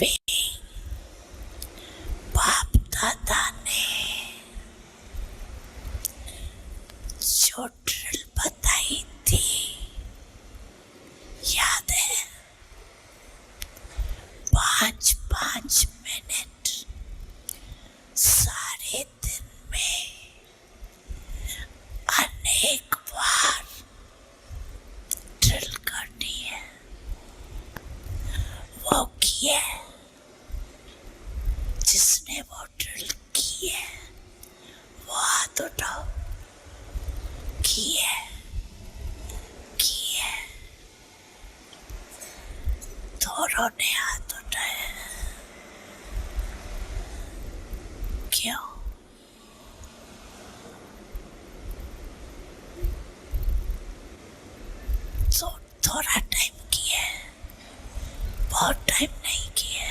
वे बाप दादा ने जो ड्रिल बताई थी याद है? 5-5 मिनट सारे दिन में अनेक बार ड्रिल करनी है। वो किया जिसने वो ड्रिल की है वो हाथ उठाओ। किया दोनों ने हाथ उठाए। क्यों? तो थोड़ा टाइम किया, बहुत टाइम नहीं किया।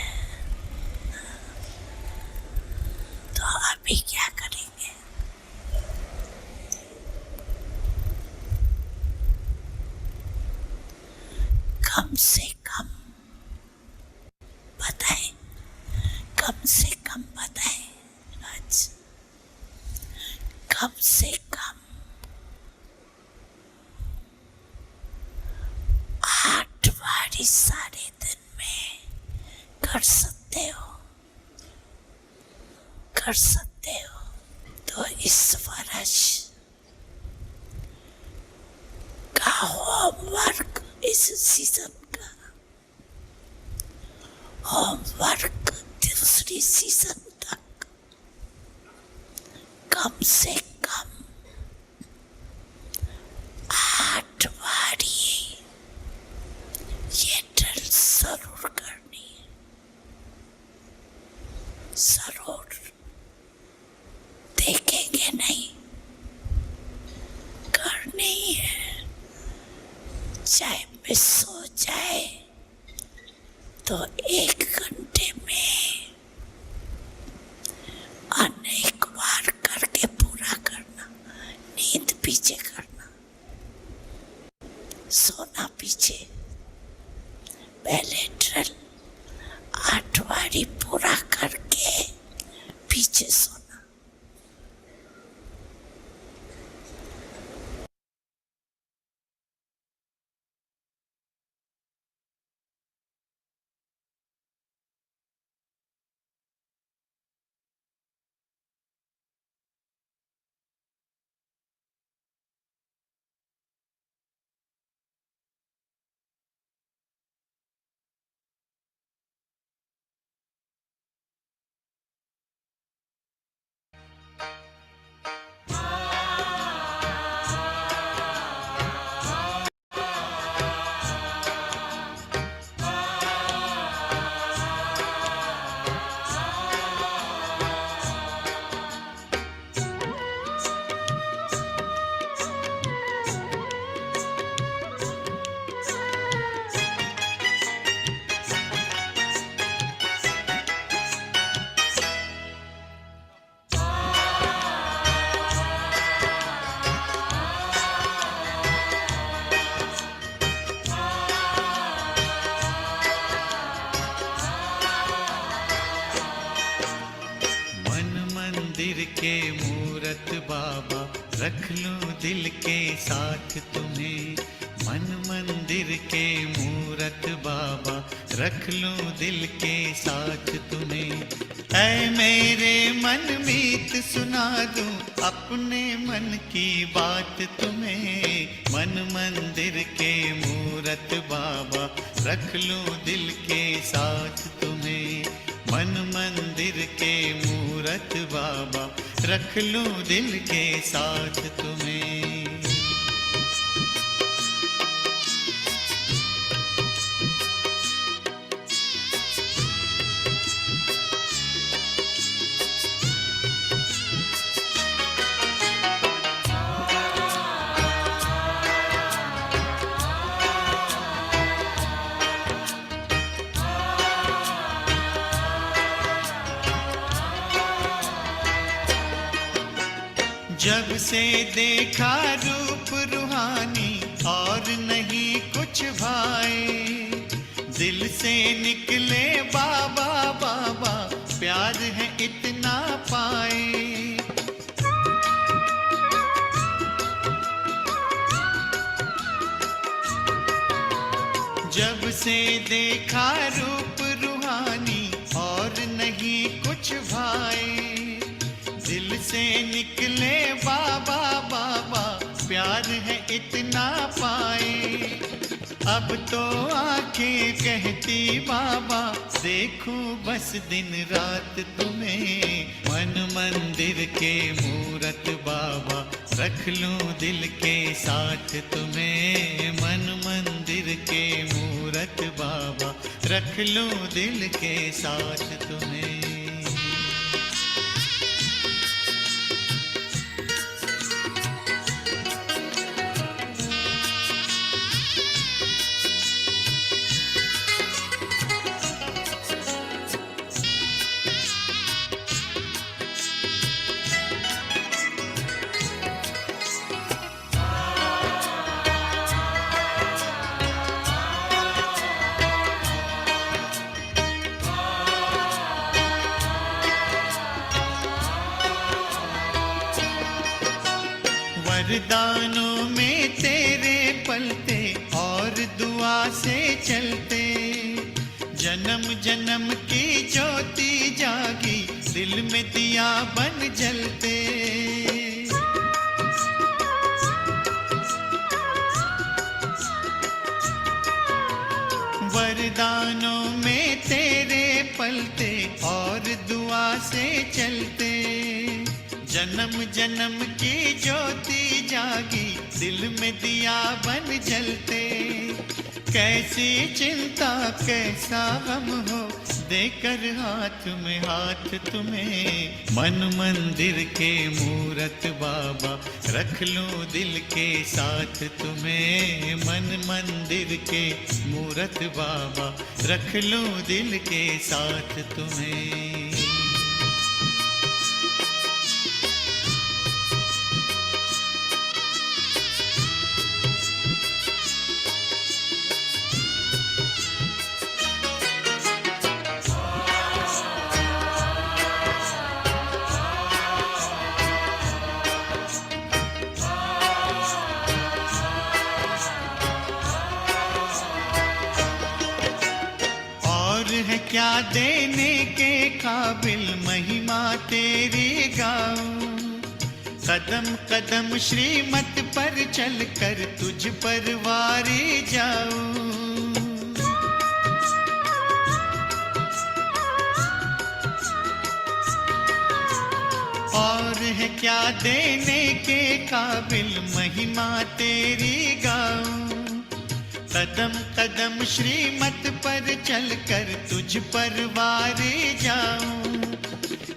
तो अभी क्या करेंगे? कम से कम बताएं, कम से कम बताएं। आज कम से कम 8 बारी सारे दिन में कर सकते हो, कर सकते हो। तो इस वर्ष का होमवर्क, इस सीजन का होमवर्क दूसरी सीजन तक कम से कम 8 बारी ये ड्रिल जरूर करनी है, जरूर। देखेंगे नहीं, करनी है। चाहे मिस हो जाए तो 1 घंटे में अनेक बार करके पूरा करना। नींद पीछे करना, सोना पीछे। पहले ड्रिल 8 बारी पूरा करके पीछे सोना। मंदिर के मूरत बाबा रख लूं दिल के साथ तुम्हें। मन मंदिर के मूरत बाबा रख लूं दिल के साथ तुम्हें। ऐ मेरे मन मीत सुना दूं अपने मन की बात तुम्हें। मन मंदिर के मूरत बाबा रख लूं दिल के साथ तुम्हें। मन मंदिर के मूरत बाबा रख लूं दिल के साथ तुम्हें। जब से देखा रूप रूहानी और नहीं कुछ भाए। दिल से निकले बाबा बाबा, प्यार है इतना पाए। जब से देखा रूप रूहानी और नहीं कुछ भाए, दिल से निकले बाबा बाबा, प्यार है इतना पाए। अब तो आंखें कहती बाबा, देखूं बस दिन रात तुम्हें। मन मंदिर के मूरत बाबा, रख लूं दिल के साथ तुम्हें। मन मंदिर के मूरत बाबा, रख लूं दिल के साथ तुम्हें। वरदानों में तेरे पलते और दुआ से चलते, जन्म जन्म की ज्योति जागी, दिल में दिया बन जलते। वरदानों में तेरे पलते और दुआ से चलते, जन्म जन्म की ज्योति जागी, दिल में दिया बन जलते। कैसी चिंता कैसा गम हो, देकर हाथ में हाथ तुम्हें। मन मंदिर के मूरत बाबा, रख लूं दिल के साथ तुम्हें। मन मंदिर के मूरत बाबा, रख लूं दिल के साथ तुम्हें। है क्या देने के काबिल, महिमा तेरी गाऊं। कदम कदम श्रीमत पर चलकर तुझ पर वारी जाऊं। और है क्या देने के काबिल, महिमा तेरी गाऊं। कदम कदम श्रीमत पर चलकर तुझ पर वारे जाऊं।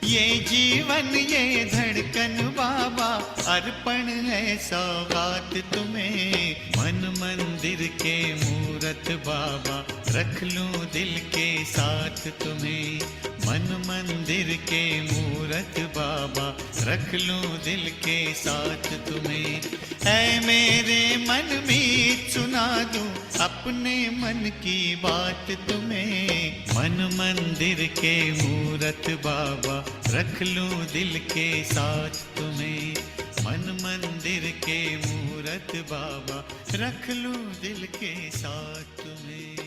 ये जीवन ये धड़कन बाबा, अर्पण है सौगात तुम्हें। मन मंदिर के मूरत बाबा, रख लूं दिल के साथ तुम्हें। मन मंदिर के मूरत बाबा, रख लूं दिल के साथ तुम्हें। ऐ मेरे मन मीत सुना दूं अपने मन की बात तुम्हें। मन मंदिर के मूरत बाबा, रख लूं दिल के साथ तुम्हें। मन मंदिर के मूरत बाबा, रख लूं दिल के साथ तुम्हें।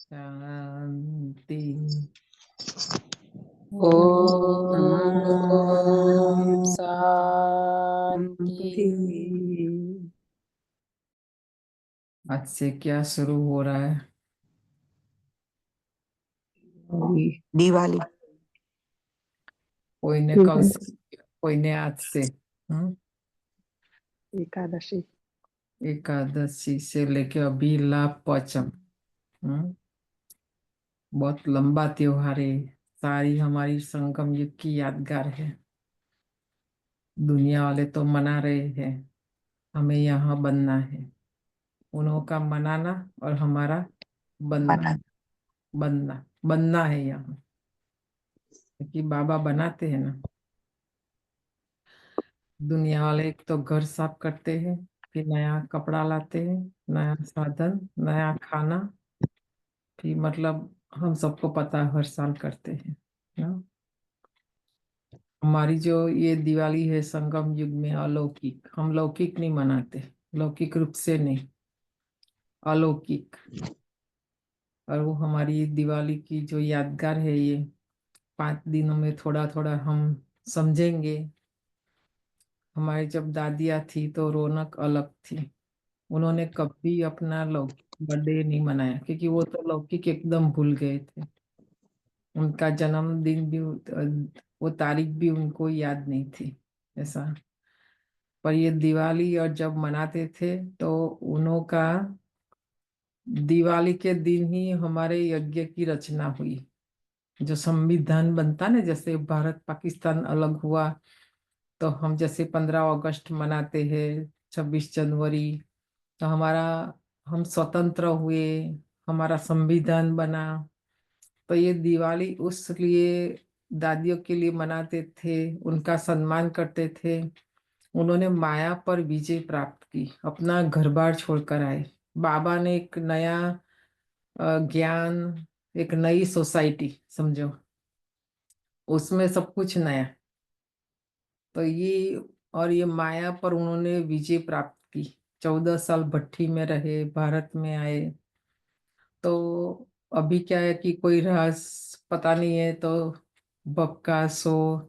शांति। ओम शांति। आज से क्या शुरू हो रहा है? दिवाली। कोई ने कल से, कोई ने आज से। एकादशी। एकादशी से लेके अभी लाभ पचम। बहुत लंबा त्योहार है, सारी हमारी संगम युग की यादगार है। दुनिया वाले तो मना रहे हैं, हमें यहाँ बनना है। उन्हों का मनाना और हमारा बनना। बना बनना बनना है यहाँ, क्योंकि बाबा बनाते हैं ना। दुनिया वाले एक तो घर साफ करते हैं, फिर नया कपड़ा लाते हैं, नया साधन, नया खाना, फिर मतलब हम सबको पता है हर साल करते हैं ना। हमारी जो ये दिवाली है संगम युग में अलौकिक, हम लौकिक नहीं मनाते, लौकिक रूप से नहीं, अलौकिक। और वो हमारी दिवाली की जो यादगार है, ये 5 दिनों में थोड़ा थोड़ा हम समझेंगे। हमारी जब दादियाँ थी तो रौनक अलग थी। उन्होंने कभी अपना लौकिक बर्थडे नहीं मनाया, क्योंकि वो तो लौकिक एकदम भूल गए थे। उनका जन्मदिन भी वो तारीख भी उनको याद नहीं थी ऐसा। पर ये दिवाली और जब मनाते थे तो उन्हों का दिवाली के दिन ही हमारे यज्ञ की रचना हुई। जो संविधान बनता ना, जैसे भारत पाकिस्तान अलग हुआ तो हम जैसे 15 अगस्त मनाते हैं, 26 जनवरी, तो हमारा हम स्वतंत्र हुए, हमारा संविधान बना। तो ये दिवाली उस लिए दादियों के लिए मनाते थे, उनका सम्मान करते थे। उन्होंने माया पर विजय प्राप्त की, अपना घर बार छोड़कर आए। बाबा ने एक नया ज्ञान, एक नई सोसाइटी समझो, उसमें सब कुछ नया। तो ये, और ये माया पर उन्होंने विजय प्राप्त की। 14 साल भट्ठी में रहे, भारत में आए। तो अभी क्या है कि कोई राज पता नहीं है, तो बक्का सो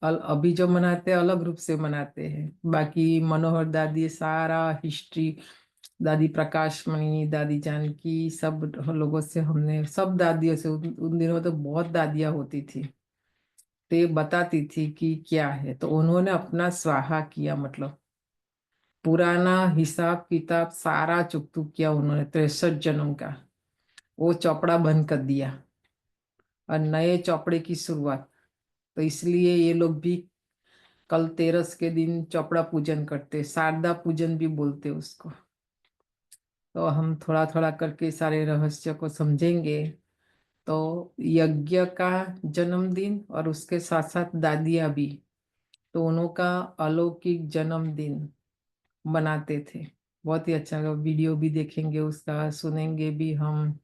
अभी जो मनाते हैं अलग रूप से मनाते हैं। बाकी मनोहर दादी सारा हिस्ट्री, दादी प्रकाश मणि, दादी जानकी, सब लोगों से हमने, सब दादियों से, उन दिनों तो बहुत दादियाँ होती थी, तो ये बताती थी कि क्या है। तो उन्होंने अपना स्वाहा किया, मतलब पुराना हिसाब किताब सारा चुकतू किया उन्होंने, 63 जन्म का वो चौपड़ा बंद कर दिया और नए चौपड़े की शुरुआत। तो इसलिए ये लोग भी कल तेरस के दिन चौपड़ा पूजन करते, शारदा पूजन भी बोलते उसको। तो हम थोड़ा थोड़ा करके सारे रहस्य को समझेंगे। तो यज्ञ का जन्मदिन और उसके साथ साथ दादियाँ भी, तो उनका अलौकिक जन्मदिन मनाते थे। बहुत ही अच्छा, वीडियो भी देखेंगे उसका, सुनेंगे भी हम।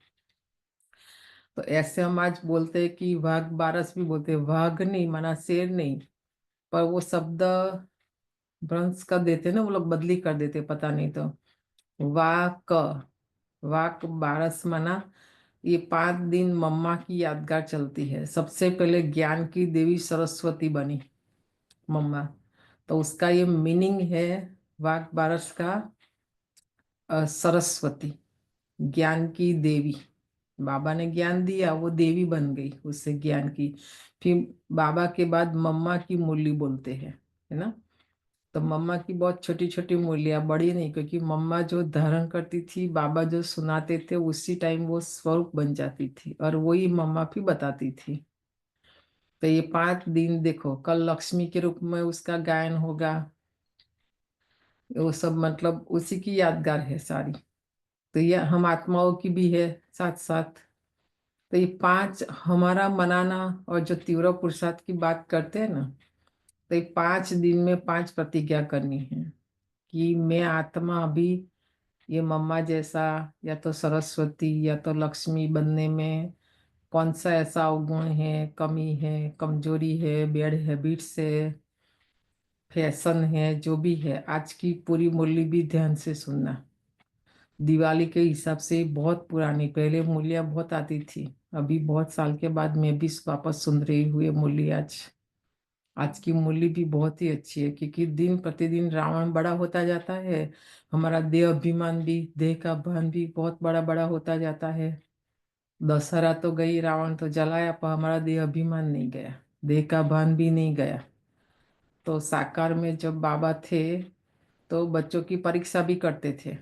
तो ऐसे हम आज बोलते हैं कि वाघ बारस भी बोलते हैं, वाघ नहीं माना शेर नहीं, पर वो शब्द भ्रंश कर देते ना वो लोग, बदली कर देते, पता नहीं। तो वाक, वाक बारस मना। ये 5 दिन मम्मा की यादगार चलती है। सबसे पहले ज्ञान की देवी सरस्वती बनी मम्मा, तो उसका ये मीनिंग है वाक बारस का, सरस्वती, ज्ञान की देवी। बाबा ने ज्ञान दिया, वो देवी बन गई उससे ज्ञान की। फिर बाबा के बाद मम्मा की मुरली बोलते हैं, है ना। तो मम्मा की बहुत छोटी छोटी मुरलियाँ, बड़ी नहीं, क्योंकि मम्मा जो धारण करती थी, बाबा जो सुनाते थे, उसी टाइम वो स्वरूप बन जाती थी और वही मम्मा भी बताती थी। तो ये 5 दिन देखो, कल लक्ष्मी के रूप में उसका गायन होगा, वो सब मतलब उसी की यादगार है सारी। तो ये हम आत्माओं की भी है साथ साथ। तो ये 5 हमारा मनाना, और जो तीव्र पुरुषार्थ की बात करते हैं ना, तो ये 5 दिन में 5 प्रतिज्ञा करनी है कि मैं आत्मा अभी ये मम्मा जैसा, या तो सरस्वती या तो लक्ष्मी बनने में कौन सा ऐसा अवगुण है, कमी है, कमजोरी है, बैड हैबिट्स है, फैशन है, जो भी है। आज की पूरी मुरली भी ध्यान से सुनना। दिवाली के हिसाब से बहुत पुरानी, पहले मूलियाँ बहुत आती थी, अभी बहुत साल के बाद मैं भी वापस सुन रही हूँ ये मूली। आज आज की मूली भी बहुत ही अच्छी है, क्योंकि दिन प्रतिदिन रावण बड़ा होता जाता है, हमारा देह अभिमान भी, देह का भान भी बहुत बड़ा बड़ा होता जाता है। दशहरा तो गई, रावण तो जलाया, पर हमारा देह अभिमान नहीं गया, देह का भान भी नहीं गया। तो साकार में जब बाबा थे तो बच्चों की परीक्षा भी करते थे।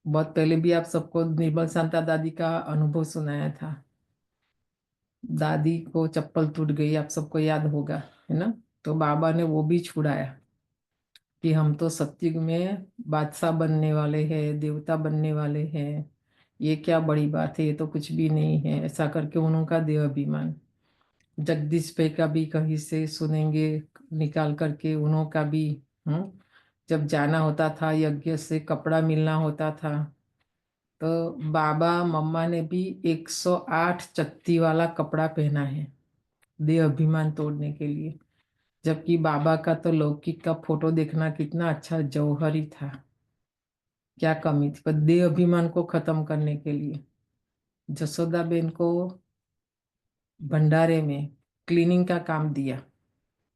बहुत पहले भी आप सबको निर्मल शांता दादी का अनुभव सुनाया था। दादी को चप्पल टूट गई, आप सबको याद होगा, है ना। तो बाबा ने वो भी छुड़ाया, कि हम तो सत्युग में बादशाह बनने वाले हैं, देवता बनने वाले हैं, ये क्या बड़ी बात है, ये तो कुछ भी नहीं है, ऐसा करके उनका देह अभिमान। जगदीश भाई का भी कहीं से सुनेंगे निकाल करके, उन्हों का भी। जब जाना होता था यज्ञ से, कपड़ा मिलना होता था, तो बाबा मम्मा ने भी 108 चत्ती वाला कपड़ा पहना है देह अभिमान तोड़ने के लिए। जबकि बाबा का तो लौकिक का फोटो देखना कितना अच्छा जौहरी था, क्या कमी थी, पर देह अभिमान को खत्म करने के लिए जसोदा बेन को भंडारे में क्लीनिंग का काम दिया,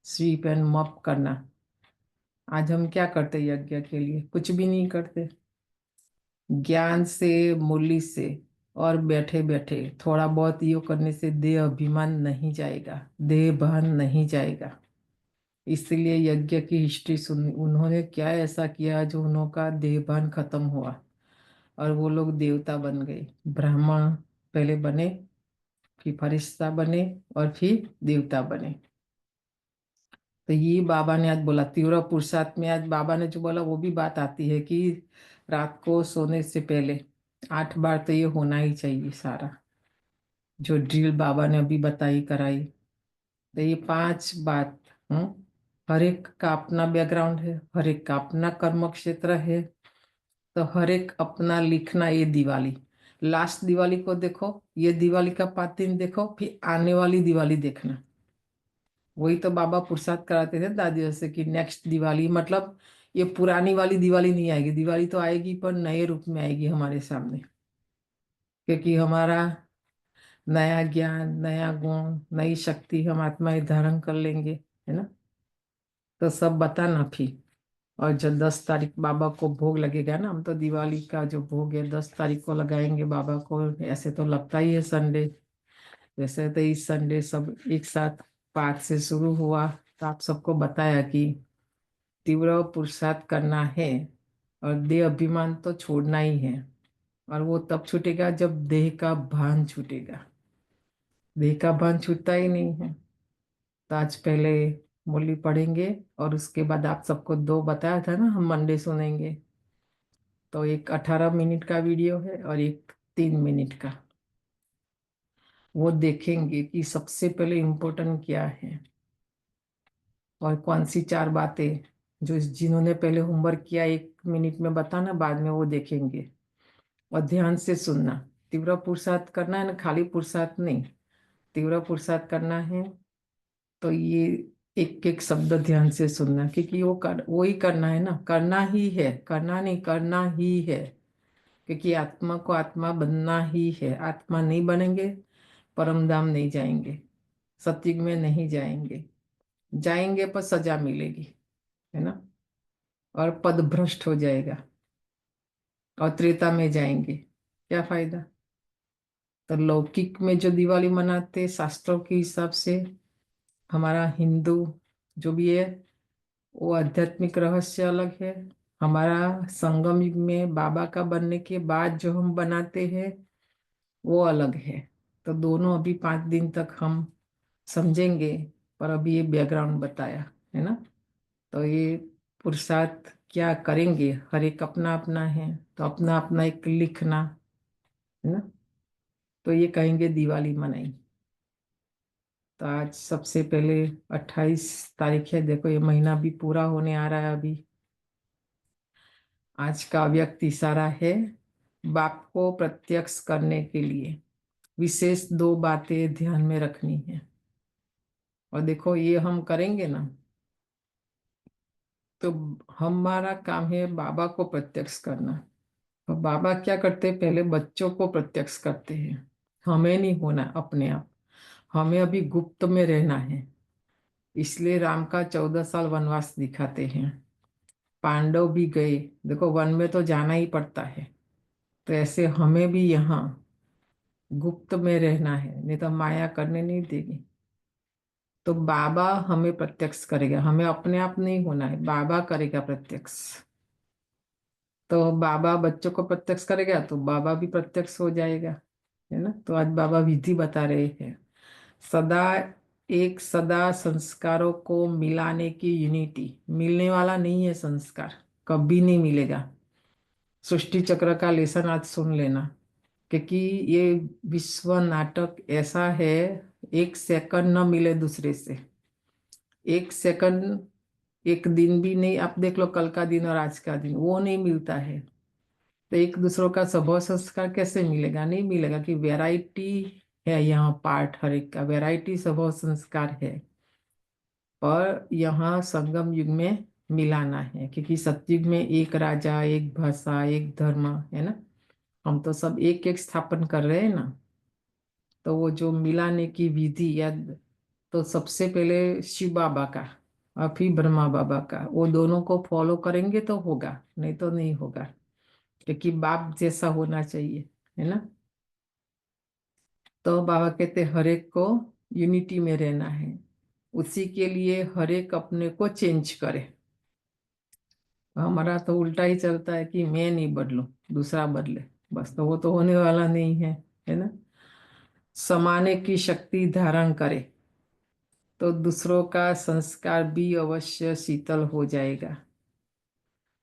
स्वीप एंड मॉप करना। आज हम क्या करते यज्ञ के लिए? कुछ भी नहीं करते। ज्ञान से, मूल्य से और बैठे बैठे थोड़ा बहुत यो करने से देह अभिमान नहीं जाएगा, देह भान नहीं जाएगा। इसलिए यज्ञ की हिस्ट्री सुन, उन्होंने क्या ऐसा किया जो उनका देह भान खत्म हुआ और वो लोग देवता बन गए। ब्राह्मण पहले बने, फिर फरिश्ता बने और फिर देवता बने। तो ये बाबा ने आज बोला, तीव्र पुरुषार्थ में आज बाबा ने जो बोला वो भी बात आती है कि रात को सोने से पहले 8 बार तो ये होना ही चाहिए सारा, जो ड्रिल बाबा ने अभी बताई कराई। तो ये 5 बात। हर एक का अपना बैकग्राउंड है, हर एक का अपना कर्म क्षेत्र है, तो हर एक अपना लिखना। ये दिवाली, लास्ट दिवाली को देखो, ये दिवाली का 5 दिन देखो, फिर आने वाली दिवाली देखना। वही तो बाबा पुरसाद कराते थे दादियों से कि नेक्स्ट दिवाली, मतलब ये पुरानी वाली दिवाली नहीं आएगी, दिवाली तो आएगी पर नए रूप में आएगी हमारे सामने, क्योंकि हमारा नया ज्ञान, नया गुण, नई शक्ति हम आत्मा धारण कर लेंगे, है ना। तो सब बताना फिर। और जब 10 तारीख बाबा को भोग लगेगा ना, हम तो दिवाली का जो भोग है 10 तारीख को लगाएंगे बाबा को। ऐसे तो लगता ही है संडे, वैसे तो इस संडे सब एक साथ पाठ से शुरू हुआ, तो आप सबको बताया कि तीव्र पुरुषार्थ करना है और देह अभिमान तो छोड़ना ही है। और वो तब छूटेगा जब देह का भान छूटेगा, देह का भान छूटता ही नहीं है। तो आज पहले मुरली पढ़ेंगे और उसके बाद आप सबको 2 बताया था ना, हम मंडे सुनेंगे। तो एक 18 मिनट का वीडियो है और एक 3 मिनट का, वो देखेंगे कि सबसे पहले इम्पोर्टेंट क्या है और कौन सी 4 बातें जो जिन्होंने पहले होमवर्क किया 1 मिनट में बताना, बाद में वो देखेंगे। और ध्यान से सुनना। तीव्र पुरुषार्थ करना है ना, खाली पुरुषार्थ नहीं, तीव्र पुरुषार्थ करना है तो ये एक एक शब्द ध्यान से सुनना, क्योंकि वो ही करना है ना, करना ही है, करना नहीं, करना ही है। क्योंकि आत्मा को आत्मा बनना ही है। आत्मा नहीं बनेंगे परम धाम नहीं जाएंगे, सत्युग में नहीं जाएंगे, जाएंगे पर सजा मिलेगी, है ना। और पद भ्रष्ट हो जाएगा और त्रेता में जाएंगे, क्या फायदा। तो लौकिक में जो दिवाली मनाते शास्त्रों के हिसाब से, हमारा हिंदू जो भी है वो आध्यात्मिक रहस्य अलग है। हमारा संगम युग में बाबा का बनने के बाद जो हम बनाते हैं वो अलग है। तो दोनों अभी 5 दिन तक हम समझेंगे, पर अभी ये बैकग्राउंड बताया, है ना। तो ये पुरुषार्थ क्या करेंगे, हर एक अपना अपना है, तो अपना अपना एक लिखना, है ना। तो ये कहेंगे दिवाली मनाई। तो आज सबसे पहले 28 तारीख है, देखो ये महीना भी पूरा होने आ रहा है अभी। आज का व्यक्ति इशारा है बाप को प्रत्यक्ष करने के लिए विशेष 2 बातें ध्यान में रखनी है। और देखो ये हम करेंगे ना, तो हमारा काम है बाबा को प्रत्यक्ष करना। तो बाबा क्या करते हैं, पहले बच्चों को प्रत्यक्ष करते हैं। हमें नहीं होना अपने आप, हमें अभी गुप्त में रहना है। इसलिए राम का 14 साल वनवास दिखाते हैं। पांडव भी गए, देखो वन में तो जाना ही पड़ता है। तो ऐसे हमें भी यहाँ गुप्त में रहना है, नहीं तो माया करने नहीं देगी। तो बाबा हमें प्रत्यक्ष करेगा, हमें अपने आप नहीं होना है, बाबा करेगा प्रत्यक्ष। तो बाबा बच्चों को प्रत्यक्ष करेगा तो बाबा भी प्रत्यक्ष हो जाएगा, है ना। तो आज बाबा विधि बता रहे हैं, सदा एक सदा संस्कारों को मिलाने की यूनिटी, मिलने वाला नहीं है संस्कार, कभी नहीं मिलेगा। सृष्टि चक्र का लेसन आज सुन लेना, क्योंकि ये विश्व नाटक ऐसा है, एक सेकंड न मिले दूसरे से, एक सेकंड, एक दिन भी नहीं। आप देख लो कल का दिन और आज का दिन, वो नहीं मिलता है। तो एक दूसरों का स्वभाव संस्कार कैसे मिलेगा? नहीं मिलेगा, कि वैरायटी है यहाँ, पार्ट हर एक का वैरायटी स्वभाव संस्कार है। और यहाँ संगम युग में मिलाना है, क्योंकि सतयुग में एक राजा, एक भाषा, एक धर्म है ना। हम तो सब एक एक स्थापन कर रहे हैं ना। तो वो जो मिलाने की विधि, या तो सबसे पहले शिव बाबा का और फिर ब्रह्मा बाबा का, वो दोनों को फॉलो करेंगे तो होगा, नहीं तो नहीं होगा, क्योंकि बाप जैसा होना चाहिए, है ना। तो बाबा कहते हर एक को यूनिटी में रहना है, उसी के लिए हर एक अपने को चेंज करे। हमारा तो उल्टा ही चलता है कि मैं नहीं बदलूं, दूसरा बदले, बस। तो वो तो होने वाला नहीं है ना। समाने की शक्ति धारण करे तो दूसरों का संस्कार भी अवश्य शीतल हो जाएगा।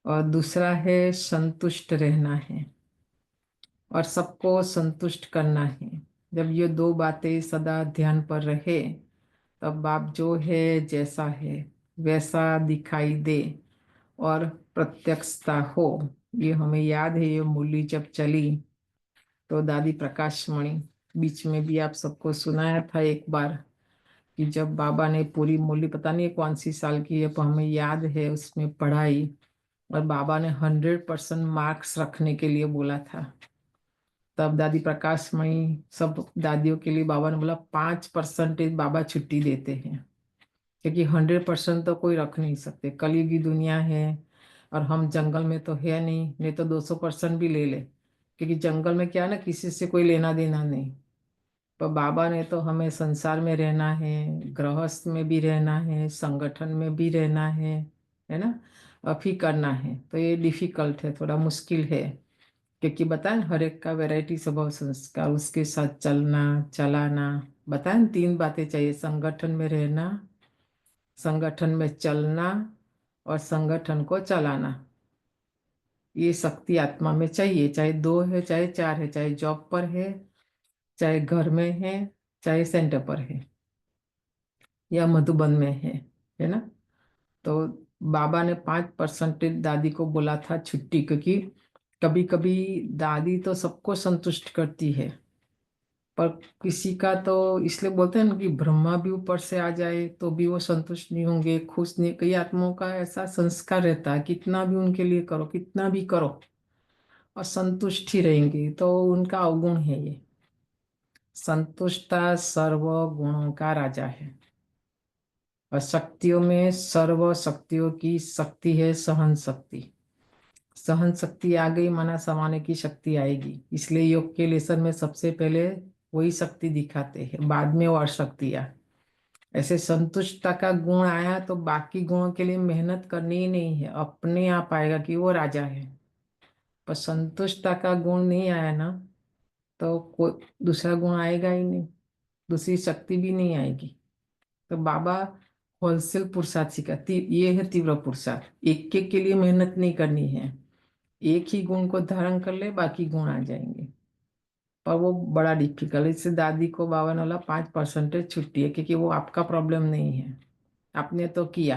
और दूसरा है संतुष्ट रहना है और सबको संतुष्ट करना है। जब ये दो बातें सदा ध्यान पर रहे, तब बाप जो है जैसा है वैसा दिखाई दे और प्रत्यक्षता हो। ये हमें याद है, ये मूली जब चली तो दादी प्रकाशमणि, बीच में भी आप सबको सुनाया था एक बार, कि जब बाबा ने पूरी मूली, पता नहीं कौन सी साल की है, पर हमें याद है उसमें पढ़ाई, और बाबा ने 100% मार्क्स रखने के लिए बोला था। तब दादी प्रकाशमणि सब दादियों के लिए बाबा ने बोला 5% बाबा छुट्टी देते हैं, क्योंकि 100% तो कोई रख नहीं सकते, कलयुगी दुनिया है। और हम जंगल में तो है नहीं, नहीं तो 200% भी ले ले, क्योंकि जंगल में क्या है ना, किसी से कोई लेना देना नहीं। पर बाबा ने तो हमें संसार में रहना है, गृहस्थ में भी रहना है, संगठन में भी रहना है ना। अब ही करना है तो ये डिफिकल्ट है, थोड़ा मुश्किल है, क्योंकि बताएं हर एक का वैरायटी स्वभाव संस्कार, उसके साथ चलना चलाना। बताएं 3 बातें चाहिए, संगठन में रहना, संगठन में चलना और संगठन को चलाना। ये शक्ति आत्मा में चाहिए, चाहे 2 है चाहे 4 है, चाहे जॉब पर है, चाहे घर में है, चाहे सेंटर पर है, या मधुबन में है ना। तो बाबा ने 5% दादी को बोला था छुट्टी, क्योंकि कभी कभी दादी तो सबको संतुष्ट करती है, पर किसी का तो, इसलिए बोलते हैं ना कि ब्रह्मा भी ऊपर से आ जाए तो भी वो संतुष्ट नहीं होंगे, खुश नहीं। कई आत्माओं का ऐसा संस्कार रहता है, कितना भी उनके लिए करो, कितना भी करो, और संतुष्ट ही रहेंगे, तो उनका अवगुण है ये। संतुष्टता सर्व गुणों का राजा है, और शक्तियों में सर्व शक्तियों की शक्ति है सहन शक्ति। सहन शक्ति आ गई माना समाने की शक्ति आएगी। इसलिए योग के लेसन में सबसे पहले वही शक्ति दिखाते हैं, बाद में और शक्तियाँ। ऐसे संतुष्टता का गुण आया तो बाकी गुणों के लिए मेहनत करनी ही नहीं है, अपने आप आएगा कि वो राजा है। पर संतुष्टता का गुण नहीं आया ना, तो कोई दूसरा गुण आएगा ही नहीं, दूसरी शक्ति भी नहीं आएगी। तो बाबा होलसेल पुरुषार्थ सिखाती, ये है तीव्र पुरुषार्थ। एक एक के लिए मेहनत नहीं करनी है, एक ही गुण को धारण कर ले, बाकी गुण आ जाएंगे। पर वो बड़ा डिफिकल्ट। इससे दादी को बाबा ने बोला 5% छुट्टी है, क्योंकि वो आपका प्रॉब्लम नहीं है, आपने तो किया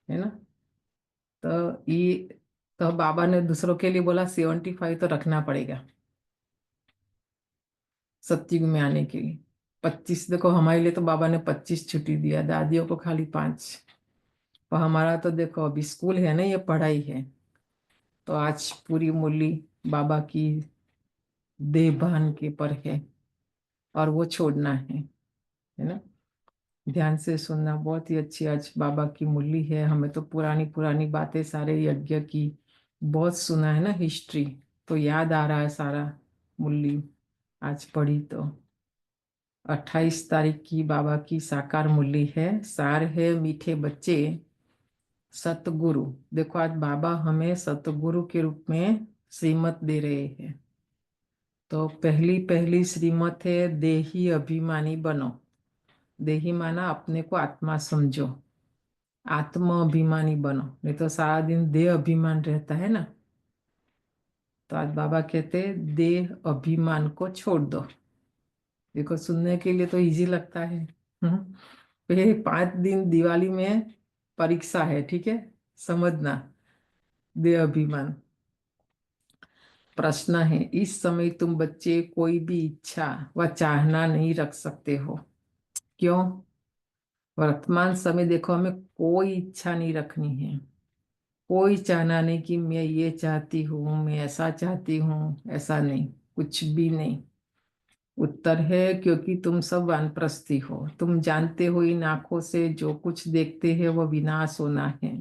है ना। तो ये, तो बाबा ने दूसरों के लिए बोला 75 तो रखना पड़ेगा सत्युग में आने के लिए। 25, देखो हमारे लिए तो बाबा ने 25 छुट्टी दिया, दादियों को खाली 5। और हमारा तो देखो अभी स्कूल है ना, ये पढ़ाई है। तो आज पूरी मुरली बाबा की देह भान के पर है, और वो छोड़ना है ना। ध्यान से सुनना, बहुत ही अच्छी आज बाबा की मुरली है। हमें तो पुरानी पुरानी बातें सारे यज्ञ की बहुत सुना है ना, हिस्ट्री, तो याद आ रहा है सारा। मुरली आज पढ़ी तो 28 तारीख की बाबा की साकार मुरली है। सार है मीठे बच्चे सतगुरु। देखो आज बाबा हमें सतगुरु के रूप में श्रीमत दे रहे हैं। तो पहली पहली श्रीमत है, देही अभिमानी बनो। देही माना अपने को आत्मा समझो, आत्म अभिमानी बनो, नहीं तो सारा दिन देह अभिमान रहता है ना। तो आज बाबा कहते हैं देह अभिमान को छोड़ दो। देखो सुनने के लिए तो इजी लगता है। ये 5 दिन दिवाली में परीक्षा है, ठीक है, समझना। देह अभिमान, प्रश्न है, इस समय तुम बच्चे कोई भी इच्छा व चाहना नहीं रख सकते हो। क्यों? वर्तमान समय देखो, हमें कोई इच्छा नहीं रखनी है, कोई चाहना नहीं कि मैं ये चाहती हूँ, मैं ऐसा चाहती हूँ, ऐसा नहीं, कुछ भी नहीं। उत्तर है क्योंकि तुम सब वानप्रस्थी हो, तुम जानते हो इन आंखों से जो कुछ देखते हैं वो विनाश होना है।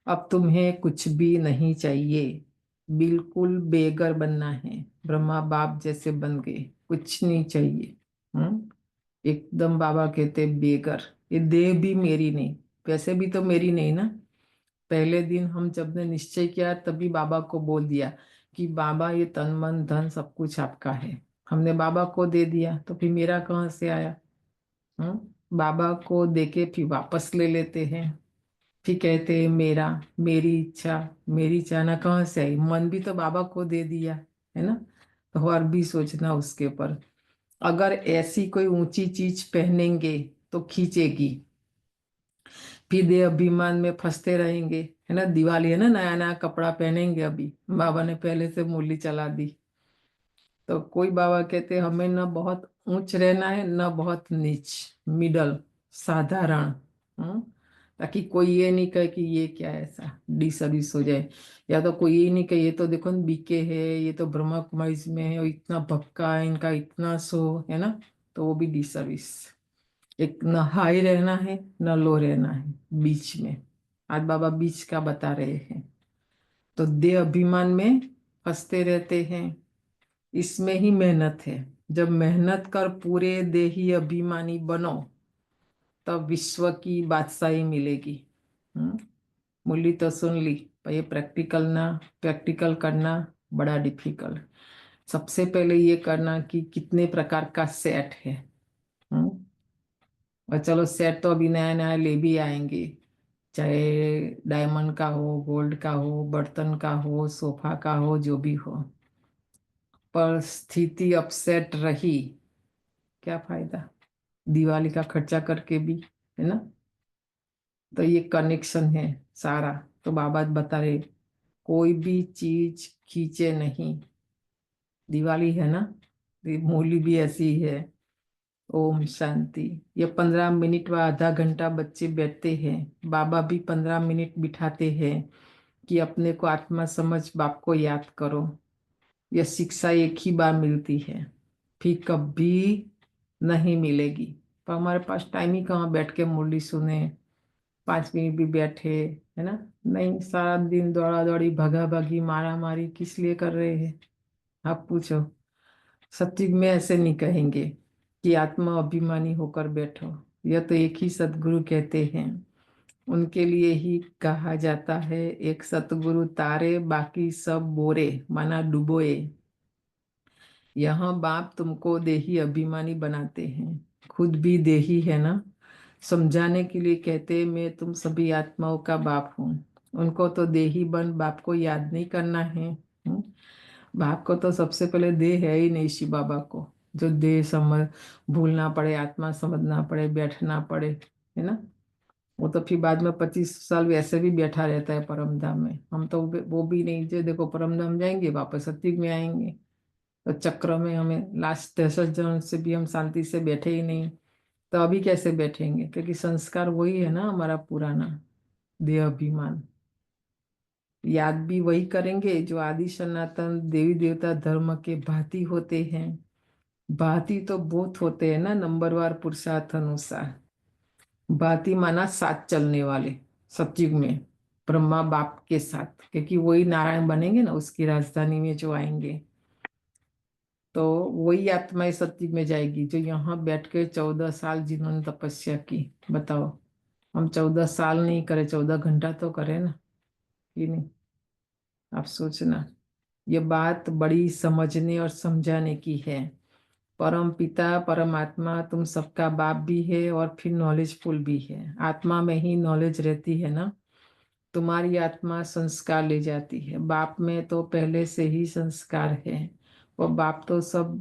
अब तुम्हें कुछ भी नहीं चाहिए, बिल्कुल बेघर बनना है, ब्रह्मा बाप जैसे बन गए, कुछ नहीं चाहिए। एकदम बाबा कहते बेघर। ये देह भी मेरी नहीं, वैसे भी तो मेरी नहीं ना। पहले दिन हम जब ने निश्चय किया तभी बाबा को बोल दिया कि बाबा ये तन मन धन सब कुछ आपका है। हमने बाबा को दे दिया तो फिर मेरा कहाँ से आया? बाबा को देके फिर वापस ले लेते हैं, फिर कहते हैं मेरा, मेरी इच्छा, मेरी चाहना कहाँ से आई? मन भी तो बाबा को दे दिया है ना। तो और भी सोचना उसके ऊपर। अगर ऐसी कोई ऊंची चीज पहनेंगे तो खींचेगी, फिर देह अभिमान में फंसते रहेंगे, है ना। दिवाली है ना, नया नया कपड़ा पहनेंगे, अभी बाबा ने पहले से मूली चला दी। तो कोई बाबा कहते हमें न बहुत ऊंच रहना है न बहुत नीच, मिडल, साधारण। हम्म, ताकि कोई ये नहीं कहे कि ये क्या है, ऐसा डी सर्विस हो जाए। या तो कोई ये नहीं कहे ये तो देखो बीके है, ये तो ब्रह्मा कुमारी में है और इतना भक्का है, इनका इतना सो है ना, तो वो भी डी सर्विस। एक न हाई रहना है न लो रहना है, बीच में। आज बाबा बीच का बता रहे हैं। तो देह अभिमान में फंसते रहते हैं, इसमें ही मेहनत है। जब मेहनत कर पूरे देही अभिमानी बनो तब विश्व की बादशाही मिलेगी। हम्म, मूली तो सुन ली, पर ये प्रैक्टिकल करना बड़ा डिफिकल्ट। सबसे पहले ये करना कि कितने प्रकार का सेट है। हम्म, और चलो सेट तो अभी नया नया ले भी आएंगे, चाहे डायमंड का हो, गोल्ड का हो, बर्तन का हो, सोफा का हो, जो भी हो। पर स्थिति अपसेट रही, क्या फायदा दिवाली का खर्चा करके भी, है ना। तो ये कनेक्शन है सारा। तो बाबा बता रहे कोई भी चीज खींचे नहीं। दिवाली है ना, ये मूली भी ऐसी ही है। ओम शांति। ये 15 मिनट व आधा घंटा बच्चे बैठते हैं, बाबा भी 15 मिनट बिठाते हैं कि अपने को आत्मा समझ बाप को याद करो। यह शिक्षा एक ही बार मिलती है, फिर कभी नहीं मिलेगी। पर हमारे पास टाइम ही कहाँ बैठ के मुरली सुने, 5 मिनट भी बैठे, है ना। नहीं, सारा दिन दौड़ा दौड़ी भगा भगी मारा मारी किस लिए कर रहे हैं? आप पूछो। सत्युग में ऐसे नहीं कहेंगे कि आत्मा अभिमानी होकर बैठो। यह तो एक ही सतगुरु कहते हैं, उनके लिए ही कहा जाता है एक सतगुरु तारे बाकी सब बोरे, माना डुबोए। यहाँ बाप तुमको देही अभिमानी बनाते हैं, खुद भी देही है ना। समझाने के लिए कहते हैं मैं तुम सभी आत्माओं का बाप हूँ। उनको तो देही बन बाप को याद नहीं करना है। बाप को तो सबसे पहले देह है ही नहीं, शिव बाबा को जो देह समझ भूलना पड़े, आत्मा समझना पड़े, बैठना पड़े, है ना। वो तो फिर बाद में 25 साल वैसे भी बैठा रहता है परम धाम में। हम तो वो भी नहीं, जो देखो परम धाम जाएंगे वापस सत्युग में आएंगे, तो चक्र में हमें लास्ट 63 जन्म से भी हम शांति से बैठे ही नहीं। तो अभी कैसे बैठेंगे? क्योंकि संस्कार वही है ना हमारा पुराना देह अभिमान। याद भी वही करेंगे जो आदि सनातन देवी देवता धर्म के भांति होते हैं। भांति तो बहुत होते हैं ना, नंबरवार पुरुषार्थ अनुसार। भांति माना साथ चलने वाले सतयुग में ब्रह्मा बाप के साथ, क्योंकि वही नारायण बनेंगे ना उसकी राजधानी में जो आएंगे। तो वही आत्माएं सतयुग में जाएगी जो यहाँ बैठ के 14 साल जिन्होंने तपस्या की। बताओ, हम 14 साल नहीं करे, 14 घंटा तो करे ना, कि नहीं? आप सोचना, ये बात बड़ी समझने और समझाने की है। परम पिता परमात्मा तुम सबका बाप भी है और फिर नॉलेजफुल भी है। आत्मा में ही नॉलेज रहती है ना। तुम्हारी आत्मा संस्कार ले जाती है, बाप में तो पहले से ही संस्कार है। वो बाप तो सब,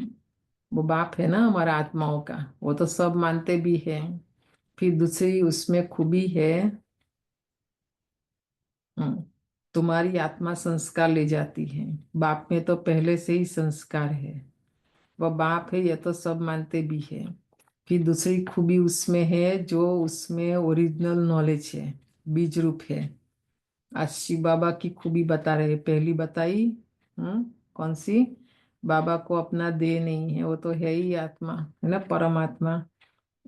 वो बाप है ना हमारा आत्माओं का, वो तो सब मानते भी हैं। फिर दूसरी उसमें खूबी है, हम्म, तुम्हारी आत्मा संस्कार ले जाती है, बाप में तो पहले से ही संस्कार है। वह बाप है यह तो सब मानते भी है। फिर दूसरी खूबी उसमें है, जो उसमें ओरिजिनल नॉलेज है, बीज रूप है। आज शिव बाबा की खूबी बता रहे, पहली बताई, कौन सी? बाबा को अपना देह नहीं है, वो तो है ही आत्मा, है ना, परमात्मा।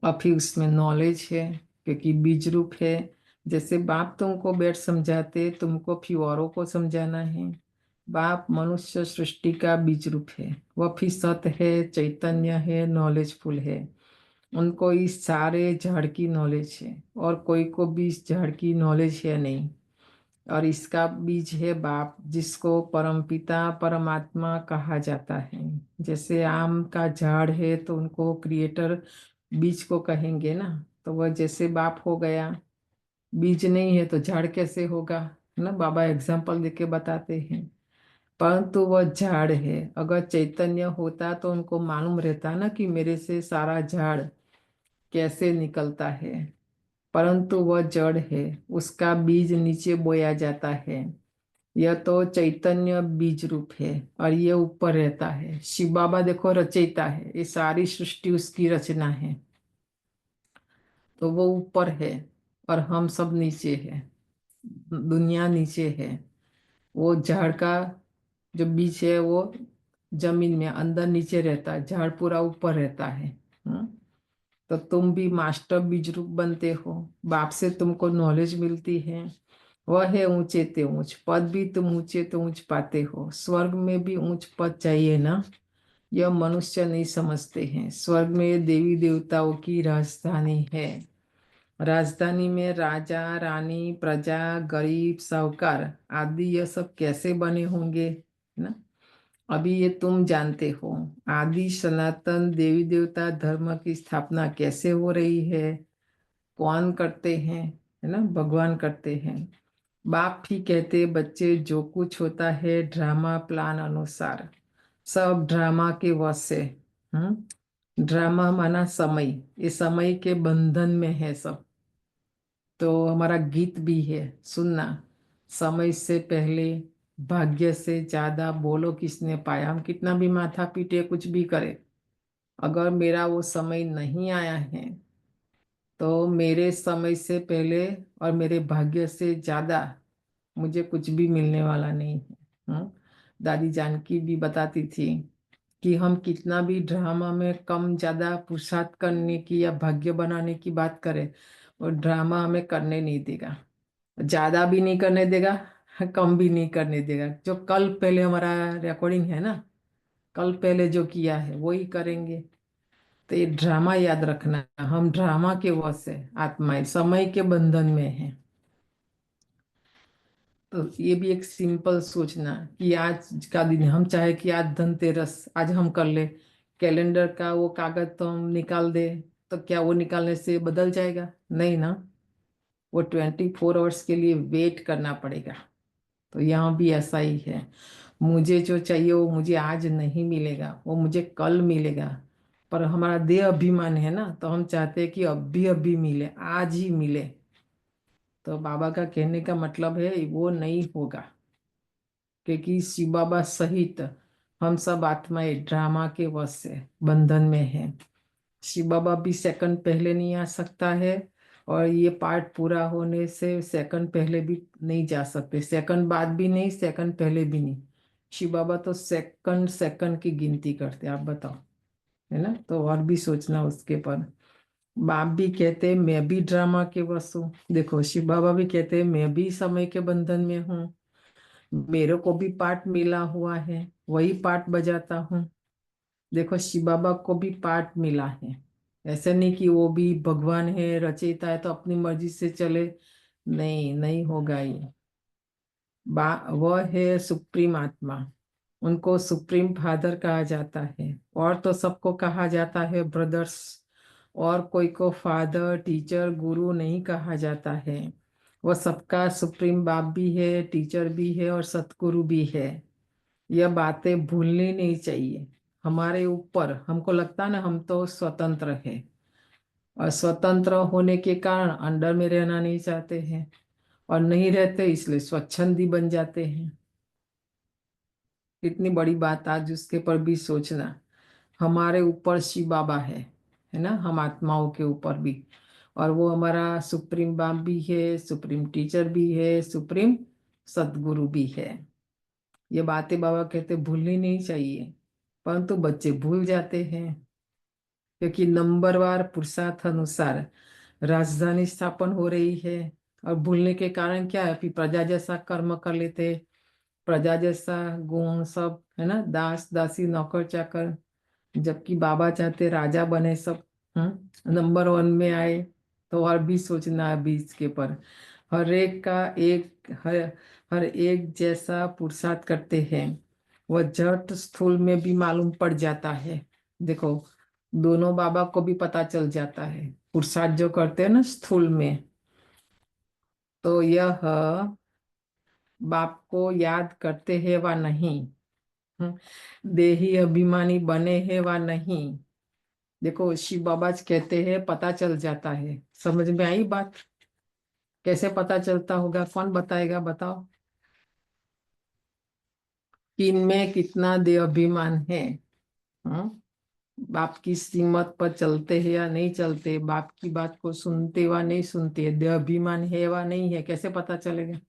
और फिर उसमें नॉलेज है, क्योंकि बीज रूप है। जैसे बाप तुमको बैठ समझाते, तुमको फिर औरों को समझाना है। बाप मनुष्य सृष्टि का बीज रूप है, वह फिर सत है, चैतन्य है, नॉलेजफुल है। उनको इस सारे जड़ की नॉलेज है, और कोई को भी इस जड़ की नॉलेज है नहीं। और इसका बीज है बाप, जिसको परमपिता परमात्मा कहा जाता है। जैसे आम का झाड़ है तो उनको क्रिएटर बीज को कहेंगे ना। तो वह जैसे बाप हो गया, बीज नहीं है तो झाड़ कैसे होगा, है ना। बाबा एग्जाम्पल देके बताते हैं। परंतु वह झाड़ है, अगर चैतन्य होता तो उनको मालूम रहता ना कि मेरे से सारा झाड़ कैसे निकलता है। परंतु वह जड़ है, उसका बीज नीचे बोया जाता है। यह तो चैतन्य बीज रूप है, और ये ऊपर रहता है। शिव बाबा देखो रचयिता है, ये सारी सृष्टि उसकी रचना है। तो वो ऊपर है और हम सब नीचे है, दुनिया नीचे है। वो झाड़ का जो बीज है वो जमीन में अंदर नीचे रहता है, झाड़ पूरा ऊपर रहता है। तो तुम भी मास्टर बीज रूप बनते हो, बाप से तुमको नॉलेज मिलती है। वह है ऊंचे ते ऊंच पद भी, तुम ऊंचे तो ऊंच पाते हो। स्वर्ग में भी ऊंच पद चाहिए ना, यह मनुष्य नहीं समझते हैं। स्वर्ग में देवी देवताओं की राजधानी है। राजधानी में राजा रानी प्रजा गरीब साहूकार आदि यह सब कैसे बने होंगे, है ना। अभी ये तुम जानते हो, आदि सनातन देवी देवता धर्म की स्थापना कैसे हो रही है, कौन करते हैं, है ना, भगवान करते हैं। बाप भी कहते बच्चे जो कुछ होता है ड्रामा प्लान अनुसार, सब ड्रामा के वश से। ड्रामा माना समय, ये समय के बंधन में है सब। तो हमारा गीत भी है सुनना, समय से पहले भाग्य से ज्यादा बोलो किसने पाया। हम कितना भी माथा पीटे कुछ भी करे, अगर मेरा वो समय नहीं आया है तो मेरे समय से पहले और मेरे भाग्य से ज्यादा मुझे कुछ भी मिलने वाला नहीं है। दादी जानकी भी बताती थी कि हम कितना भी ड्रामा में कम ज्यादा पुरुषार्थ करने की या भाग्य बनाने की बात करें, और ड्रामा हमें करने नहीं देगा, ज्यादा भी नहीं करने देगा, कम भी नहीं करने देगा। जो कल पहले हमारा रिकॉर्डिंग है ना, कल पहले जो किया है वही करेंगे। तो ये ड्रामा याद रखना, हम ड्रामा के वश है, आत्माएं समय के बंधन में है। तो ये भी एक सिंपल सोचना कि आज का दिन, हम चाहे कि आज धनतेरस आज हम कर ले, कैलेंडर का वो कागज तो हम निकाल दे, तो क्या वो निकालने से बदल जाएगा? नहीं ना, वो 24 आवर्स के लिए वेट करना पड़ेगा। तो यहाँ भी ऐसा ही है, मुझे जो चाहिए वो मुझे आज नहीं मिलेगा, वो मुझे कल मिलेगा। पर हमारा देह अभिमान है ना, तो हम चाहते हैं कि अभी अभी मिले, आज ही मिले। तो बाबा का कहने का मतलब है वो नहीं होगा, क्योंकि शिव बाबा सहित हम सब आत्माएं ड्रामा के वश से बंधन में है। शिव बाबा भी सेकंड पहले नहीं आ सकता है, और ये पार्ट पूरा होने से सेकंड पहले भी नहीं जा सकते, सेकंड बाद भी नहीं, सेकंड पहले भी नहीं। शिव बाबा तो सेकंड सेकंड की गिनती करते, आप बताओ, है ना। तो और भी सोचना उसके पर। बाप भी कहते मैं भी ड्रामा के वश हूँ, देखो शिव बाबा भी कहते मैं भी समय के बंधन में हूँ, मेरे को भी पार्ट मिला हुआ है, वही पार्ट बजाता हूँ। देखो शिव बाबा को भी पार्ट मिला है, ऐसे नहीं कि वो भी भगवान है रचयिता है तो अपनी मर्जी से चले, नहीं नहीं होगा ये। वह है सुप्रीम आत्मा, उनको सुप्रीम फादर कहा जाता है। और तो सबको कहा जाता है ब्रदर्स, और कोई को फादर टीचर गुरु नहीं कहा जाता है। वो सबका सुप्रीम बाप भी है, टीचर भी है और सतगुरु भी है। यह बातें भूलनी नहीं चाहिए। हमारे ऊपर, हमको लगता है ना हम तो स्वतंत्र है, और स्वतंत्र होने के कारण अंडर में रहना नहीं चाहते हैं, और नहीं रहते इसलिए स्वच्छंदी बन जाते हैं। कितनी बड़ी बात, आज उसके पर भी सोचना। हमारे ऊपर शिव बाबा है ना, हम आत्माओं के ऊपर भी, और वो हमारा सुप्रीम बाप भी है, सुप्रीम टीचर भी है, सुप्रीम सदगुरु भी है। ये बातें बाबा कहते भूलनी नहीं चाहिए, परंतु बच्चे भूल जाते हैं, क्योंकि नंबरवार पुरुषार्थ अनुसार राजधानी स्थापन हो रही है। और भूलने के कारण क्या है, फिर प्रजा जैसा कर्म कर लेते, प्रजा जैसा गुण सब है ना, दास दासी नौकर चाकर, जबकि बाबा चाहते राजा बने सब। नंबर वन में आए। तो और भी सोचना है बीच के पर, हर एक का एक हर एक जैसा पुरुषार्थ करते हैं, वह जट स्थूल में भी मालूम पड़ जाता है। देखो, दोनों बाबा को भी पता चल जाता है पुरुषार्थ जो करते हैं ना स्थूल में। तो यह बाप को याद करते हैं वा नहीं, देही अभिमानी बने हैं वा नहीं। देखो, शिव बाबा कहते हैं पता चल जाता है। समझ में आई बात? कैसे पता चलता होगा, कौन बताएगा, बताओ। कि इनमें कितना देह अभिमान है। हम्म? बाप की सीमत पर चलते हैं या नहीं चलते, बाप की बात को सुनते वा नहीं सुनते, देह अभिमान है वा नहीं है, कैसे पता चलेगा?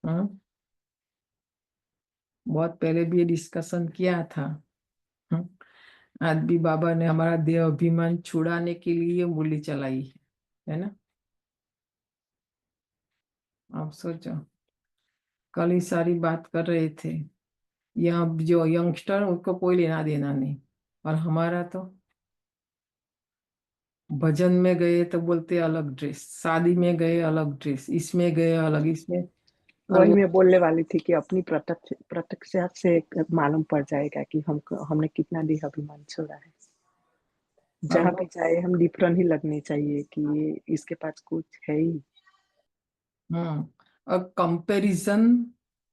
हम्म? बहुत पहले भी ये डिस्कशन किया था। हम्म? आज भी बाबा ने हमारा देह अभिमान छुड़ाने के लिए मूली चलाई है ना। आप सोचो, कल ही सारी बात कर रहे थे, यहाँ जो यंगस्टर उनको कोई लेना देना नहीं, और हमारा तो भजन में गए तो बोलते अलग ड्रेस, शादी में गए अलग ड्रेस, इसमें गए अलग, इसमें। और वही वो मैं बोलने वाली थी कि अपनी प्रत्यक्ष से मालूम पड़ जाएगा कि हमने कितना देह अभिमान छोड़ा है। और जहाँ वो भी जाए हम डिफरेंट ही लगने चाहिए कि ये इसके पास कुछ है ही। और कंपैरिजन,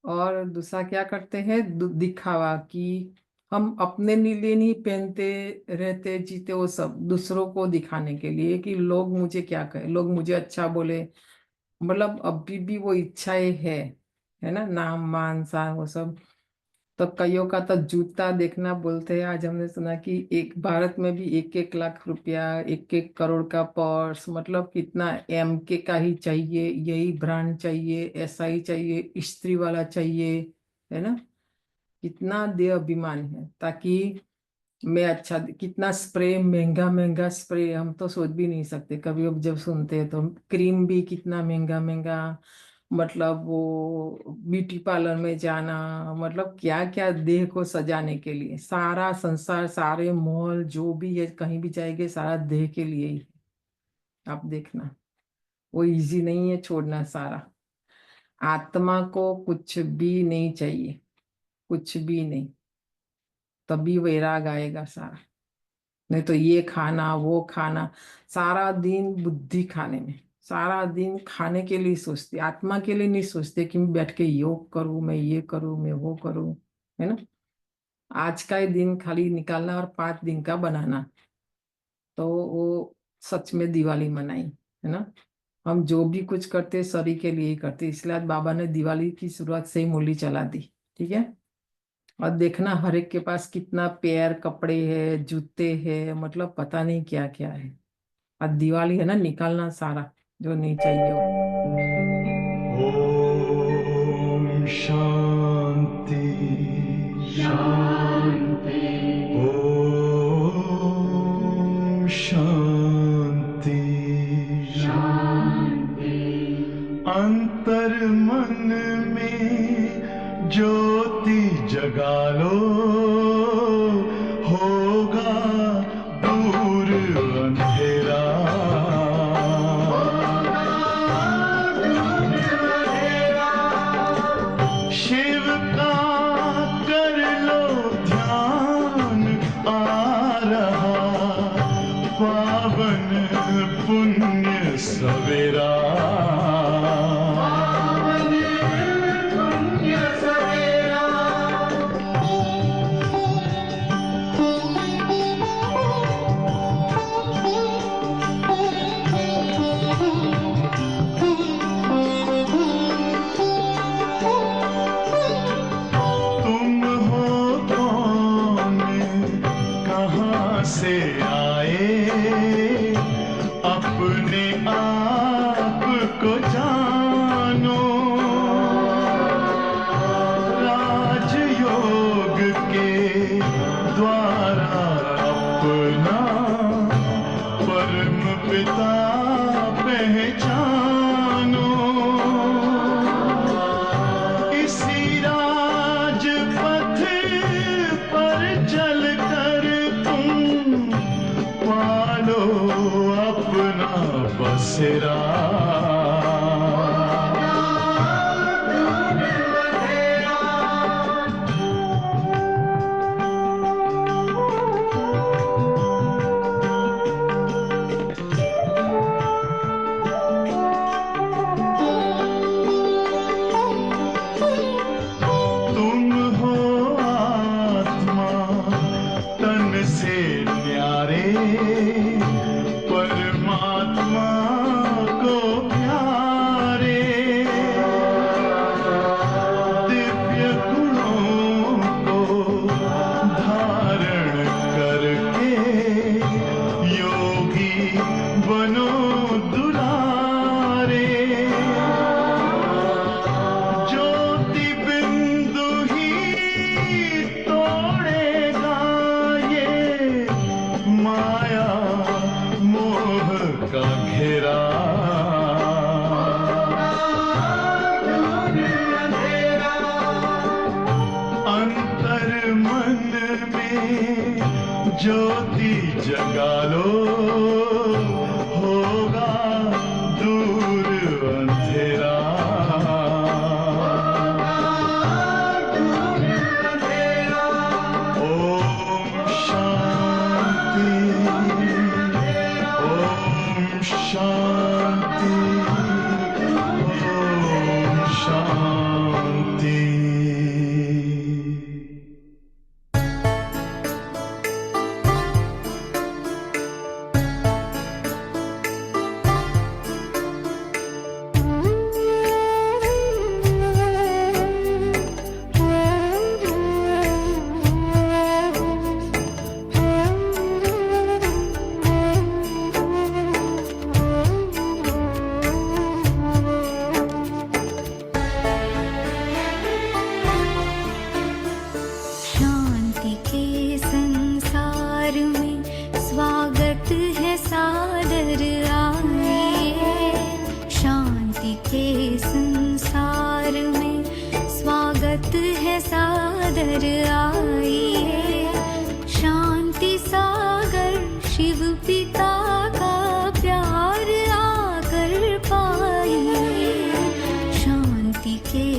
और दूसरा क्या करते हैं, दिखावा, कि हम अपने लिए नहीं पहनते रहते जीते, वो सब दूसरों को दिखाने के लिए कि लोग मुझे क्या कहे, लोग मुझे अच्छा बोले। मतलब अभी भी वो इच्छाएं है ना, नाम मान सा वो सब। तो कईयों का तो जूता देखना बोलते हैं, आज हमने सुना कि एक भारत में भी 1-1 लाख रुपया, 1-1 करोड़ का पर्स, मतलब कितना, MK का ही चाहिए, यही ब्रांड चाहिए, ऐसा ही चाहिए, स्त्री वाला चाहिए, है ना। कितना दे अभिमान है, ताकि मैं अच्छा कितना स्प्रे, महंगा महंगा स्प्रे, हम तो सोच भी नहीं सकते कभी। अब जब सुनते हैं तो क्रीम भी कितना महंगा महंगा, मतलब वो ब्यूटी पार्लर में जाना, मतलब क्या क्या देह को सजाने के लिए, सारा संसार, सारे मॉल जो भी है, कहीं भी जाएंगे सारा देह के लिए ही है। आप देखना, वो इजी नहीं है छोड़ना सारा। आत्मा को कुछ भी नहीं चाहिए, कुछ भी नहीं, तभी वैराग आएगा सारा। नहीं तो ये खाना वो खाना, सारा दिन बुद्धि खाने में, सारा दिन खाने के लिए सोचते, आत्मा के लिए नहीं सोचते कि मैं बैठ के योग करूं, मैं ये करूं, मैं वो करूं, है ना। आज का ही दिन खाली निकालना और 5 दिन का बनाना, तो वो सच में दिवाली मनाई, है ना। हम जो भी कुछ करते सरी के लिए ही करते, इसलिए आज बाबा ने दिवाली की शुरुआत से ही मूली चला दी। ठीक है। और देखना, हर एक के पास कितना पेयर कपड़े है, जूते है, मतलब पता नहीं क्या क्या है। और दिवाली है ना, निकालना सारा जो नहीं चाहिए वो। ओम शांति शांति। ओम शांति शांति। अंतर मन में ज्योति जगा लो, होगा दूर अंधेरा। शिव का सवेरा तुम हो कौन, कहाँ से आए, अपने आप को जानो, राजयोग के द्वारा अपना परम पिता पहचानो। इसी राजपथ पर चलकर तुम पालो अपना बसेरा। तुम हो आत्मा तन से न्यारे, परमात्मा को प्यारे, दिव्य गुणों को धारण करके योगी बनो दुलारे। ज्योति बिंदु ही तोड़ेगा ये माया मोह का घेरा। अंतर मन में ज्योति जगा लो, होगा दूर अंधेरा। ओम शांति, ओम शांति, ओम शांति। शांति के संसार में स्वागत है सादर आइए। शांति के संसार में स्वागत है सादर आइए। शांति सागर शिव पिता का प्यार आकर पाइए। शांति के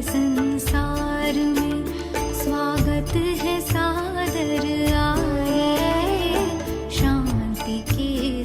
संसार में स्वागत है सादर आए शांति के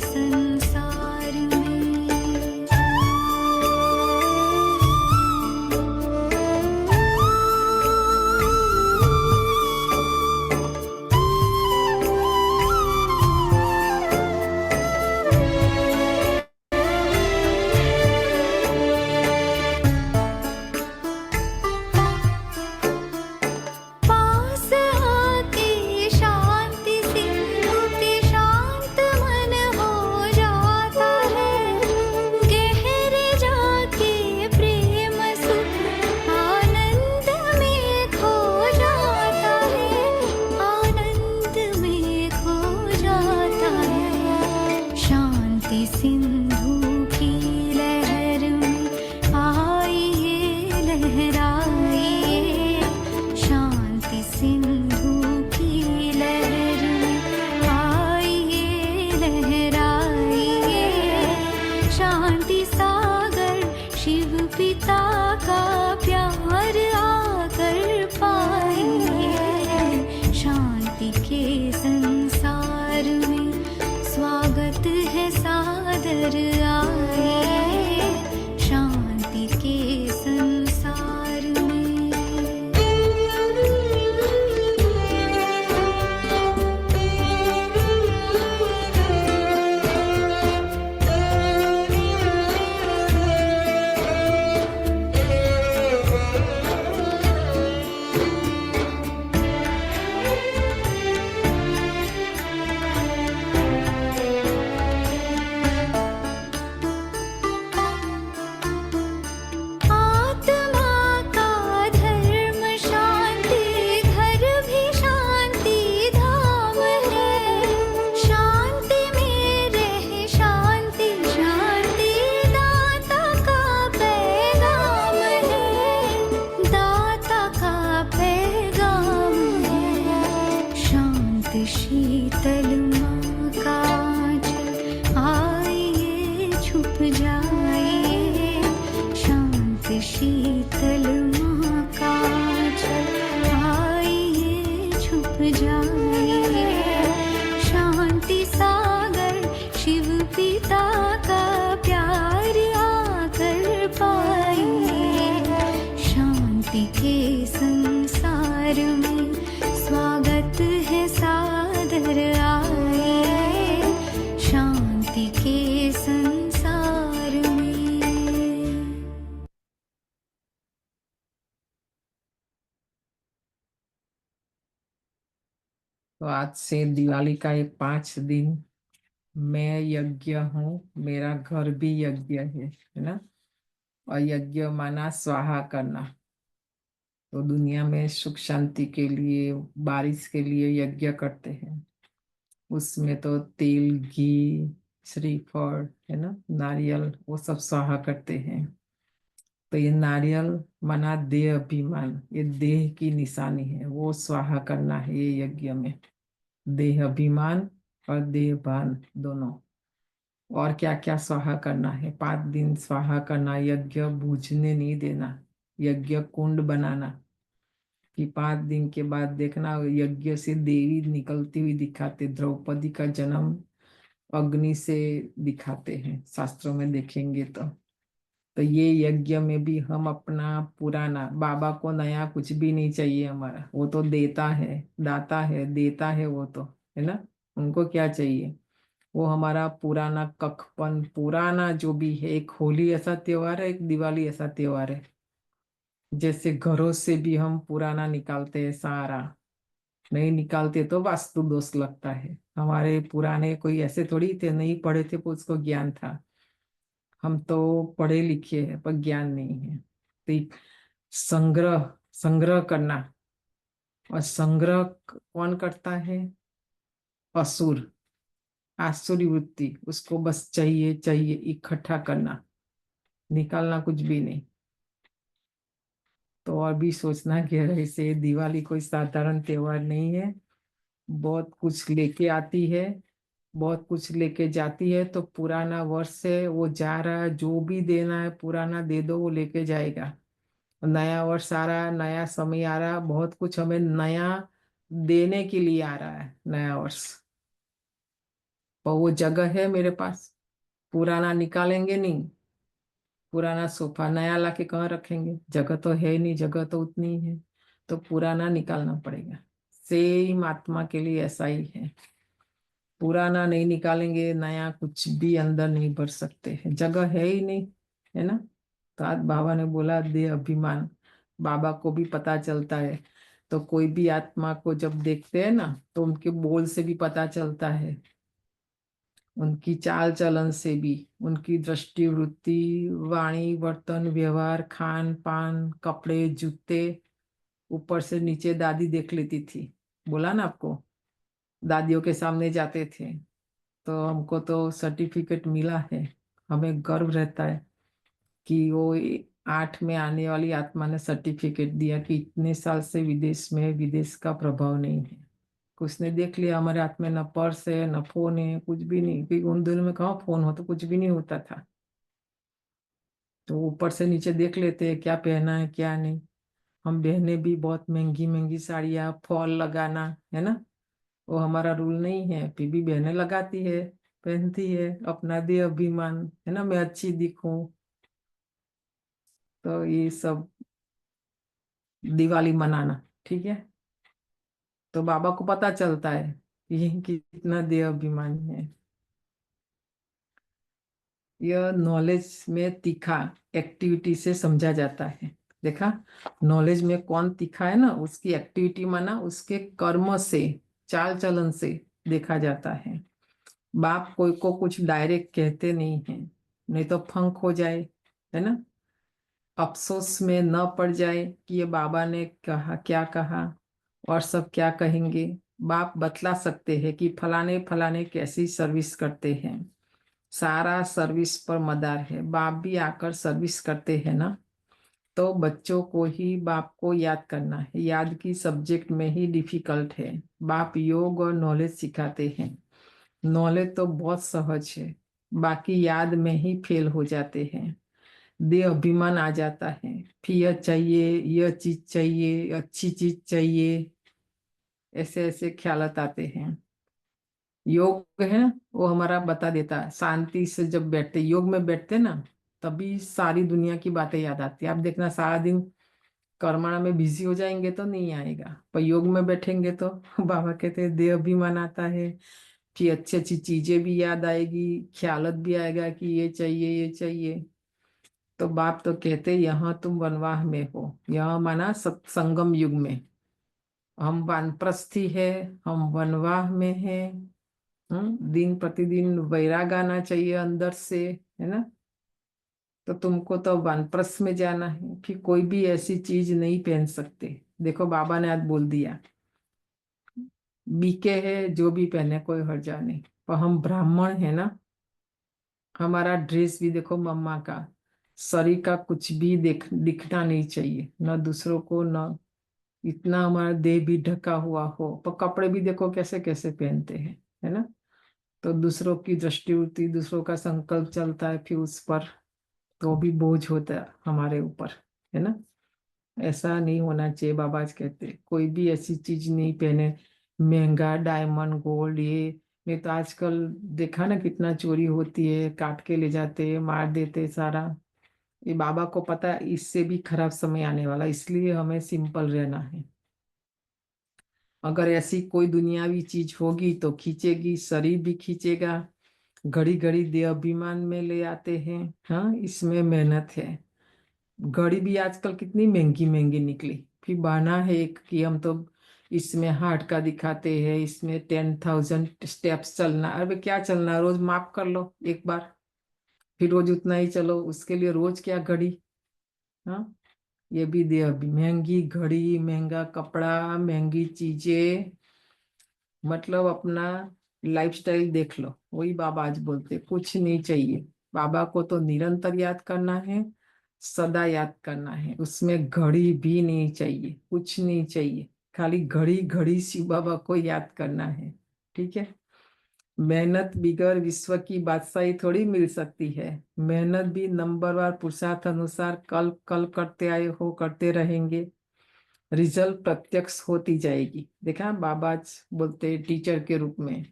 सिंधु की लहर में आइए लहराइए, शांति सिंधु की लहर में आइए लहराइए, शांति सागर शिव पिता का प्यार आकर पाइए, शांति के संसार में स्वागत है सादर आइए, शांति के संसार आत्मा का धर्म शांति घर भी शांति धाम है, शांति में रहे शांति शांति दाता का पैगाम है, दाता का पैगाम है, शांत शीतल माँ का आंचल आइए छुप जाइए, शांत शीतल माँ का आंचल आइए छुप जाइए, शांति सागर शिव पिता का प्यार आकर पाइए, शांति के संसार में स्वागत है सादर आइए, शांति के संसार में। तो आज से दिवाली का ये 5 दिन मैं यज्ञ हूँ, मेरा घर भी यज्ञ है ना। और यज्ञ माना स्वाहा करना, तो दुनिया में सुख शांति के लिए, बारिश के लिए यज्ञ करते हैं। उसमें तो तेल, घी, श्रीफल है ना, नारियल, वो सब स्वाहा करते हैं। तो ये नारियल माना देह अभिमान, ये देह की निशानी है, वो स्वाहा करना है ये यज्ञ में, देह अभिमान और देह भान दोनों। और क्या क्या स्वाहा करना है? 5 दिन स्वाहा करना, यज्ञ बूझने नहीं देना, यज्ञ कुंड बनाना कि 5 दिन के बाद देखना यज्ञ से देवी निकलती हुई दिखाते। द्रौपदी का जन्म अग्नि से दिखाते हैं, शास्त्रों में देखेंगे तो ये यज्ञ में भी हम अपना पुराना, बाबा को नया कुछ भी नहीं चाहिए हमारा, वो तो देता है, दाता है, देता है वो तो, है ना। उनको क्या चाहिए? वो हमारा पुराना कखपन, पुराना जो भी है। एक होली ऐसा त्योहार है, एक दिवाली ऐसा त्योहार है। जैसे घरों से भी हम पुराना निकालते हैं, सारा नहीं निकालते तो वास्तु दोष लगता है। हमारे पुराने कोई ऐसे थोड़ी थे, नहीं पढ़े थे तो उसको ज्ञान था। हम तो पढ़े लिखे हैं पर ज्ञान नहीं है। तो एक संग्रह संग्रह करना, और संग्रह कौन करता है? असुर, आसुरी वृत्ति, उसको बस चाहिए चाहिए, इकट्ठा करना, निकालना कुछ भी नहीं। तो और भी सोचना कि ऐसे दिवाली कोई साधारण त्योहार नहीं है, बहुत कुछ लेके आती है, बहुत कुछ लेके जाती है। तो पुराना वर्ष है, वो जा रहा है, जो भी देना है पुराना दे दो, वो लेके जाएगा। नया वर्ष आ रहा है, नया समय आ रहा है, बहुत कुछ हमें नया देने के लिए आ रहा है नया वर्ष। पर वो जगह है मेरे पास, पुराना निकालेंगे नहीं। पुराना सोफा नया लाके कहाँ रखेंगे? जगह तो है नहीं, जगह तो उतनी ही है, तो पुराना निकालना पड़ेगा। सेम आत्मा के लिए ऐसा ही है, पुराना नहीं निकालेंगे, नया कुछ भी अंदर नहीं भर सकते हैं, जगह है ही नहीं, है ना। तो आज बाबा ने बोला दे अभिमान, बाबा को भी पता चलता है। तो कोई भी आत्मा को जब देखते हैं ना, तो उनके बोल से भी पता चलता है, उनकी चाल चलन से भी, उनकी दृष्टि, वृत्ति, वाणी, बर्तन, व्यवहार, खान पान, कपड़े, जूते, ऊपर से नीचे दादी देख लेती थी। बोला ना आपको, दादियों के सामने जाते थे तो हमको तो सर्टिफिकेट मिला है, हमें गर्व रहता है कि वो 8 में आने वाली आत्मा ने सर्टिफिकेट दिया कि इतने साल से विदेश में, विदेश का प्रभाव नहीं है। उसने देख लिया हमारे हाथ में न पर्स है न फोन है, कुछ भी नहीं, क्योंकि उन दिनों में कहाँ फोन हो, तो कुछ भी नहीं होता था। तो ऊपर से नीचे देख लेते हैं क्या पहना है क्या नहीं। हम बहनें भी बहुत महंगी महंगी साड़ियाँ, फॉल लगाना, है ना, वो हमारा रूल नहीं है, फिर भी बहनें लगाती है, पहनती है, अपना दे अभिमान, है ना, मैं अच्छी दिखूं। तो ये सब दिवाली मनाना, ठीक है। तो बाबा को पता चलता है ये कितना दे अभिमान है। यह नॉलेज में तीखा एक्टिविटी से समझा जाता है। देखा, नॉलेज में कौन तीखा है ना, उसकी एक्टिविटी माना उसके कर्म से, चाल चलन से देखा जाता है। बाप कोई को कुछ डायरेक्ट कहते नहीं है, नहीं तो फंक हो जाए, है ना, अफसोस में न पड़ जाए कि ये बाबा ने कहा क्या कहा और सब क्या कहेंगे। बाप बतला सकते हैं कि फलाने फलाने कैसी सर्विस करते हैं, सारा सर्विस पर मदार है। बाप भी आकर सर्विस करते हैं ना, तो बच्चों को ही बाप को याद करना है, याद की सब्जेक्ट में ही डिफिकल्ट है। बाप योग और नॉलेज सिखाते हैं, नॉलेज तो बहुत सहज है, बाकी याद में ही फेल हो जाते हैं। दे अभिमान आ जाता है, फिर यह चाहिए, यह चीज चाहिए, अच्छी चीज चाहिए, ऐसे ऐसे ख्यालात आते हैं। योग है ना, वो हमारा बता देता है, शांति से जब बैठते, योग में बैठते ना, तभी सारी दुनिया की बातें याद आती है। आप देखना सारा दिन कर्मणा में बिजी हो जाएंगे तो नहीं आएगा, पर योग में बैठेंगे तो बाबा कहते हैं देह अभिमान आता है, फिर अच्छी अच्छी चीजें भी याद आएगी, ख्यालत भी आएगा कि ये चाहिए ये चाहिए। तो बाप तो कहते यहाँ तुम वनवाह में हो, यहाँ माना सत्संगम युग में। हम वानप्रस्थी है, हम वनवाह में है। दिन प्रतिदिन वैराग आना चाहिए अंदर से, है ना। तो तुमको तो वानप्रस्थ में जाना है, फिर कोई भी ऐसी चीज नहीं पहन सकते। देखो बाबा ने आज बोल दिया, बीके है जो भी पहने कोई हर्जा नहीं, पर हम ब्राह्मण है ना, हमारा ड्रेस भी देखो मम्मा का, शरीर का कुछ भी दिखना नहीं चाहिए, न दूसरों को, न इतना हमारा देह भी ढका हुआ हो। पर कपड़े भी देखो कैसे कैसे पहनते हैं, है ना। तो दूसरों की दृष्टि उठती, दूसरों का संकल्प चलता है, फिर उस पर तो भी बोझ होता है हमारे ऊपर, है ना। ऐसा नहीं होना चाहिए। बाबा जी कहते कोई भी ऐसी चीज नहीं पहने महंगा, डायमंड गोल्ड, ये नहीं तो आजकल देखा ना कितना चोरी होती है, काट के ले जाते, मार देते सारा। ये बाबा को पता है इससे भी खराब समय आने वाला, इसलिए हमें सिंपल रहना है। अगर ऐसी कोई दुनियावी चीज होगी तो खींचेगी, शरीर भी खींचेगा, घड़ी घड़ी देह अभिमान में ले आते हैं। हाँ, इसमें मेहनत है। घड़ी भी आजकल कितनी महंगी महंगी निकली, फिर बहाना है एक कि हम तो इसमें हार्ट का दिखाते हैं, इसमें 10,000 स्टेप्स चलना। अरे क्या चलना, रोज माप कर लो एक बार, फिर रोज उतना ही चलो, उसके लिए रोज क्या घड़ी। हाँ, ये भी दे अभी महंगी घड़ी, महंगा कपड़ा, महंगी चीजें, मतलब अपना लाइफस्टाइल देख लो। वही बाबा आज बोलते कुछ नहीं चाहिए। बाबा को तो निरंतर याद करना है, सदा याद करना है, उसमें घड़ी भी नहीं चाहिए, कुछ नहीं चाहिए, खाली घड़ी घड़ी शिव बाबा को याद करना है, ठीक है। मेहनत बिगर विश्व की बादशाही थोड़ी मिल सकती है। मेहनत भी नंबरवार पुरुषार्थ अनुसार कल कल करते आए हो, करते रहेंगे, रिजल्ट प्रत्यक्ष होती जाएगी। देखा बाबा बोलते टीचर के रूप में,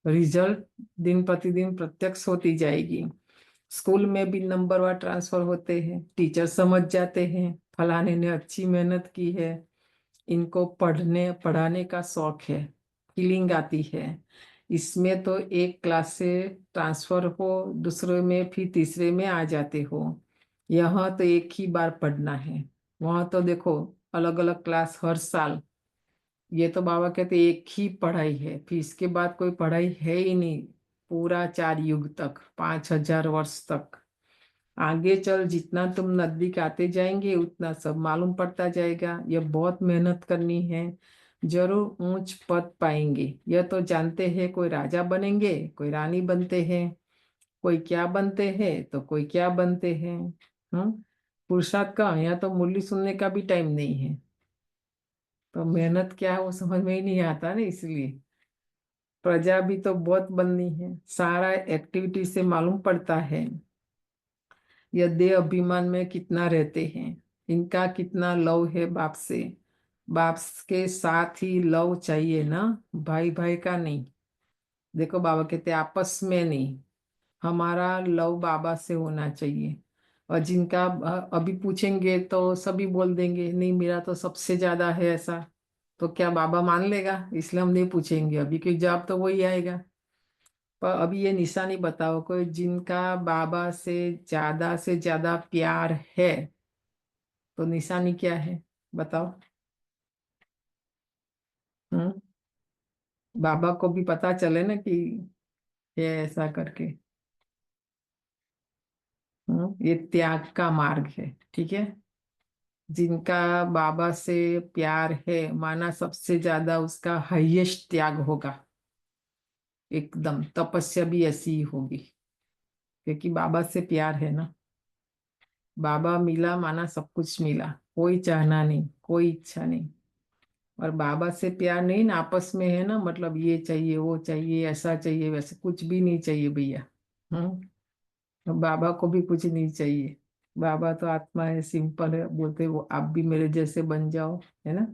रिजल्ट दिन प्रतिदिन प्रत्यक्ष होती जाएगी। स्कूल में भी नंबरवार ट्रांसफर होते हैं, टीचर समझ जाते हैं फलाने ने अच्छी मेहनत की है, इनको पढ़ने पढ़ाने का शौक है, फीलिंग आती है। इसमें तो एक क्लास से ट्रांसफर हो, दूसरे में फिर तीसरे में आ जाते हो। यहाँ तो एक ही बार पढ़ना है, वहाँ तो देखो अलग अलग क्लास हर साल। ये तो बाबा कहते एक ही पढ़ाई है, फिर इसके बाद कोई पढ़ाई है ही नहीं, पूरा 4 युग तक, 5,000 वर्ष तक। आगे चल जितना तुम नजदीक आते जाएंगे उतना सब मालूम पड़ता जाएगा। ये बहुत मेहनत करनी है, जरूर ऊंच पद पाएंगे, यह तो जानते हैं। कोई राजा बनेंगे, कोई रानी बनते हैं, कोई क्या बनते हैं तो कोई क्या बनते हैं। पुरुषार्थ का यहाँ तो मुरली सुनने का भी टाइम नहीं है, तो मेहनत क्या है वो समझ में ही नहीं आता ना। इसलिए प्रजा भी तो बहुत बननी है, सारा एक्टिविटी से मालूम पड़ता है यह देह अभिमान में कितना रहते हैं, इनका कितना लव है बाप से। बाप के साथ ही लव चाहिए ना, भाई भाई का नहीं। देखो बाबा कहते आपस में नहीं, हमारा लव बाबा से होना चाहिए। और जिनका अभी पूछेंगे तो सभी बोल देंगे नहीं मेरा तो सबसे ज्यादा है ऐसा, तो क्या बाबा मान लेगा? इसलिए हम नहीं पूछेंगे अभी, क्योंकि जवाब तो वही आएगा। पर अभी ये निशानी बताओ कोई जिनका बाबा से ज्यादा प्यार है, तो निशानी क्या है बताओ। हम्म बाबा को भी पता चले ना कि ये ऐसा करके। ये त्याग का मार्ग है, ठीक है। जिनका बाबा से प्यार है माना सबसे ज्यादा उसका हाईएस्ट त्याग होगा, एकदम तपस्या भी ऐसी ही होगी, क्योंकि बाबा से प्यार है ना। बाबा मिला माना सब कुछ मिला, कोई चाहना नहीं, कोई इच्छा नहीं। और बाबा से प्यार नहीं ना, आपस में है ना, मतलब ये चाहिए वो चाहिए ऐसा चाहिए वैसे कुछ भी नहीं चाहिए भैया। हम्म तो बाबा को भी कुछ नहीं चाहिए। बाबा तो आत्मा है, सिंपल है, बोलते वो आप भी मेरे जैसे बन जाओ, है ना।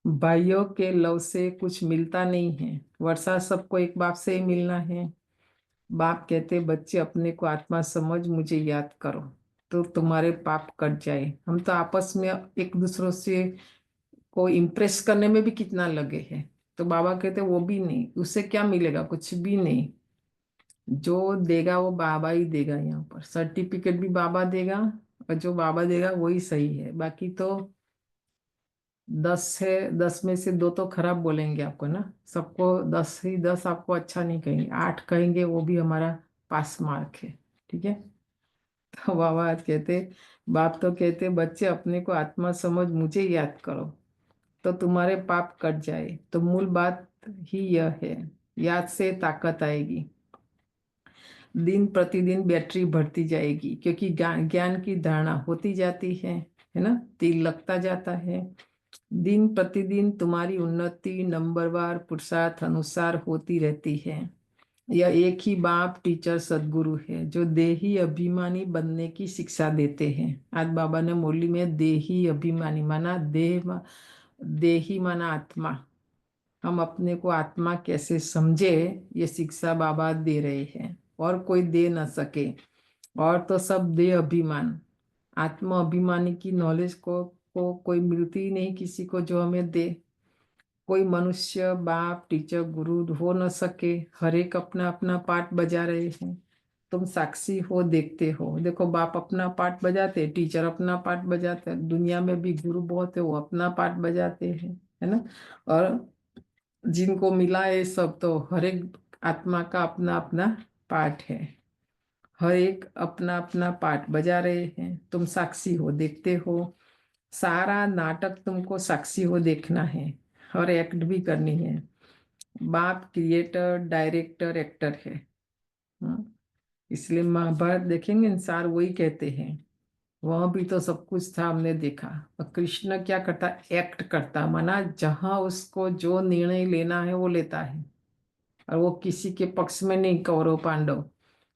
भाइयों के लव से कुछ मिलता नहीं है, वर्षा सबको एक बाप से ही मिलना है। बाप कहते बच्चे अपने को आत्मा समझ मुझे याद करो तो तुम्हारे पाप कट जाए। हम तो आपस में एक दूसरों से को इम्प्रेस करने में भी कितना लगे हैं, तो बाबा कहते वो भी नहीं, उससे क्या मिलेगा? कुछ भी नहीं। जो देगा वो बाबा ही देगा, यहाँ पर सर्टिफिकेट भी बाबा देगा, और जो बाबा देगा वही सही है। बाकी तो 10 है, 10 में से 2 तो खराब बोलेंगे आपको ना, सबको 10 ही 10 आपको अच्छा नहीं कहेंगे, 8 कहेंगे वो भी हमारा पास मार्क है, ठीक है। तो बाबा आज कहते, बाप तो कहते बच्चे अपने को आत्मा समझ मुझे याद करो तो तुम्हारे पाप कट जाए। तो मूल बात ही यह है, याद से ताकत आएगी, दिन प्रतिदिन बैटरी बढ़ती जाएगी, क्योंकि ज्ञान की धारणा होती जाती है ना, तिल लगता जाता है। दिन प्रतिदिन तुम्हारी उन्नति नंबरवार पुरुषार्थ अनुसार होती रहती है। यह एक ही बाप टीचर सदगुरु है जो देही अभिमानी बनने की शिक्षा देते हैं। आज बाबा ने मुरली में देही अभिमानी माना देही माना आत्मा, हम अपने को आत्मा कैसे समझे ये शिक्षा बाबा दे रहे हैं, और कोई दे न सके। और तो सब दे अभिमान, आत्मा अभिमानी की नॉलेज को कोई मिलती ही नहीं किसी को जो हमें दे। कोई मनुष्य बाप टीचर गुरु हो न सके, हर एक अपना अपना पार्ट बजा रहे हैं। तुम साक्षी हो, देखते हो। देखो बाप अपना पार्ट बजाते, टीचर अपना पार्ट बजाते हैं, दुनिया में भी गुरु बहुत है वो अपना पार्ट बजाते हैं, है ना। और जिनको मिला है सब, तो हर एक आत्मा का अपना अपना पार्ट है, हर एक अपना अपना पार्ट बजा रहे हैं। तुम साक्षी हो, देखते हो। सारा नाटक तुमको साक्षी हो देखना है, और एक्ट भी करनी है। बाप क्रिएटर डायरेक्टर एक्टर है। हाँ? इसलिए महाभारत देखेंगे इंसान वही कहते हैं, वह भी तो सब कुछ था हमने देखा। और कृष्ण क्या करता? एक्ट करता, माना जहां उसको जो निर्णय लेना है वो लेता है, और वो किसी के पक्ष में नहीं। कौरव पांडव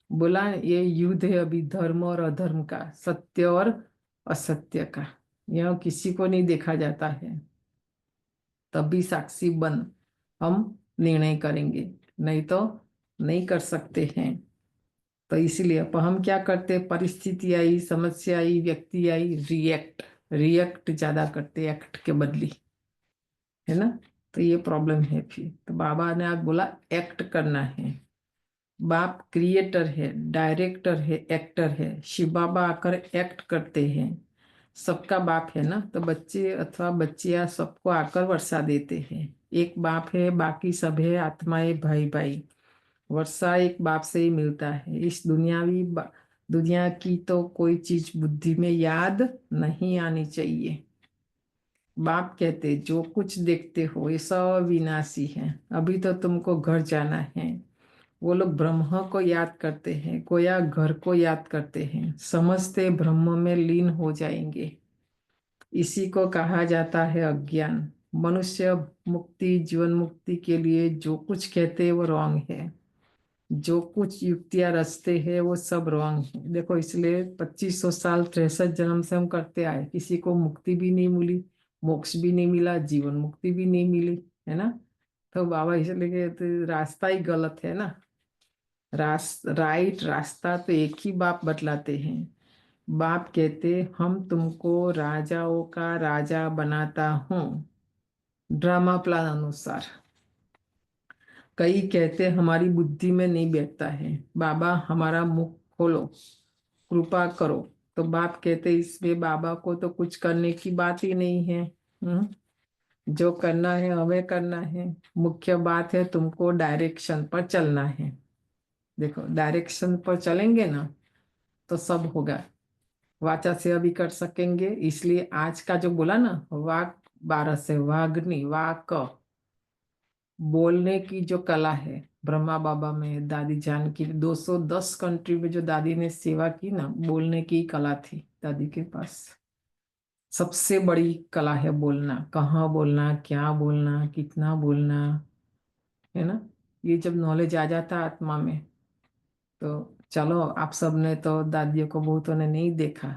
बोला ये युद्ध है अभी धर्म और अधर्म का, सत्य और असत्य का, यह किसी को नहीं देखा जाता है। तभी साक्षी बन हम निर्णय करेंगे, नहीं तो नहीं कर सकते हैं। तो इसीलिए अब हम क्या करते, परिस्थिति आई, समस्या आई, व्यक्ति आई, रिएक्ट रिएक्ट ज्यादा करते एक्ट के बदली, है ना। तो ये प्रॉब्लम है। फिर तो बाबा ने आज बोला एक्ट करना है। बाप क्रिएटर है, डायरेक्टर है, एक्टर है। शिव बाबा आकर एक्ट करते हैं, सबका बाप है ना, तो बच्चे अथवा बच्चियां सबको आकर वर्षा देते हैं। एक बाप है, बाकी सब है आत्माएं भाई भाई। वर्षा एक बाप से ही मिलता है। इस दुनिया की तो कोई चीज बुद्धि में याद नहीं आनी चाहिए। बाप कहते जो कुछ देखते हो ये सब विनाशी है, अभी तो तुमको घर जाना है। वो लोग ब्रह्म को याद करते हैं, गोया घर को याद करते हैं, समझते ब्रह्म में लीन हो जाएंगे। इसी को कहा जाता है अज्ञान। मनुष्य मुक्ति, जीवन मुक्ति के लिए जो कुछ कहते हैं वो रॉन्ग है, जो कुछ युक्तियां रचते हैं वो सब रॉन्ग है। देखो इसलिए 2500 साल 63 जन्म से हम करते आए, किसी को मुक्ति भी नहीं मिली, मोक्ष भी नहीं मिला, जीवन मुक्ति भी नहीं मिली, है ना। तो बाबा इसलिए कहते रास्ता ही गलत है ना। राइट रास्ता तो एक ही बाप बतलाते हैं। बाप कहते हम तुमको राजाओं का राजा बनाता हूँ ड्रामा प्लान अनुसार। कई कहते हमारी बुद्धि में नहीं बैठता है, बाबा हमारा मुख खोलो, कृपा करो। तो बाप कहते इसमें बाबा को तो कुछ करने की बात ही नहीं है। जो करना है हमें करना है, मुख्य बात है तुमको डायरेक्शन पर चलना है। देखो डायरेक्शन पर चलेंगे ना तो सब होगा। वाचा से अभी कर सकेंगे, इसलिए आज का जो बोला ना वाक 12 से वाग्नि वाक, बोलने की जो कला है ब्रह्मा बाबा में, दादी जान की 210 कंट्री में जो दादी ने सेवा की ना, बोलने की कला थी दादी के पास। सबसे बड़ी कला है बोलना, कहाँ बोलना, क्या बोलना, कितना बोलना, है ना। ये जब नॉलेज आ जाता आत्मा में तो चलो, आप सब ने तो दादियों को बहुतों ने नहीं देखा,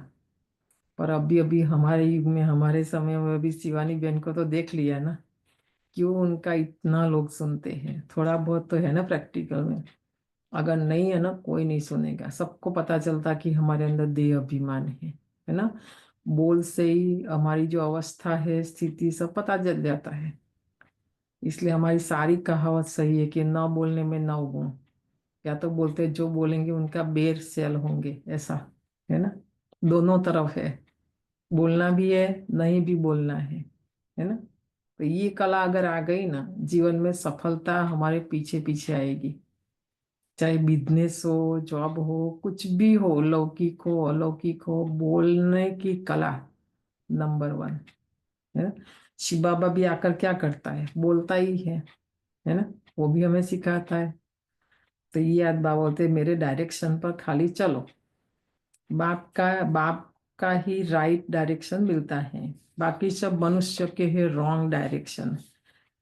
पर अभी अभी हमारे युग में हमारे समय में अभी शिवानी बहन को तो देख लिया ना, क्यों उनका इतना लोग सुनते हैं। थोड़ा बहुत तो है ना प्रैक्टिकल में, अगर नहीं है ना कोई नहीं सुनेगा। सबको पता चलता कि हमारे अंदर देह अभिमान है ना। बोल से ही हमारी जो अवस्था है, स्थिति सब पता चल जाता है। इसलिए हमारी सारी कहावत सही है कि न बोलने में न गुण। या तो बोलते जो बोलेंगे उनका बेर सेल होंगे, ऐसा है ना। दोनों तरफ है, बोलना भी है, नहीं भी बोलना है ना। तो ये कला अगर आ गई ना, जीवन में सफलता हमारे पीछे पीछे आएगी। चाहे बिजनेस हो, जॉब हो, कुछ भी हो, लौकिक हो अलौकिक हो, बोलने की कला नंबर 1 है ना। शिव बाबा भी आकर क्या करता है, बोलता ही है ना। वो भी हमें सिखाता है। तो ये याद बाबा बोलते मेरे डायरेक्शन पर खाली चलो। बाप का ही राइट डायरेक्शन मिलता है, बाकी सब मनुष्य के है रॉन्ग डायरेक्शन।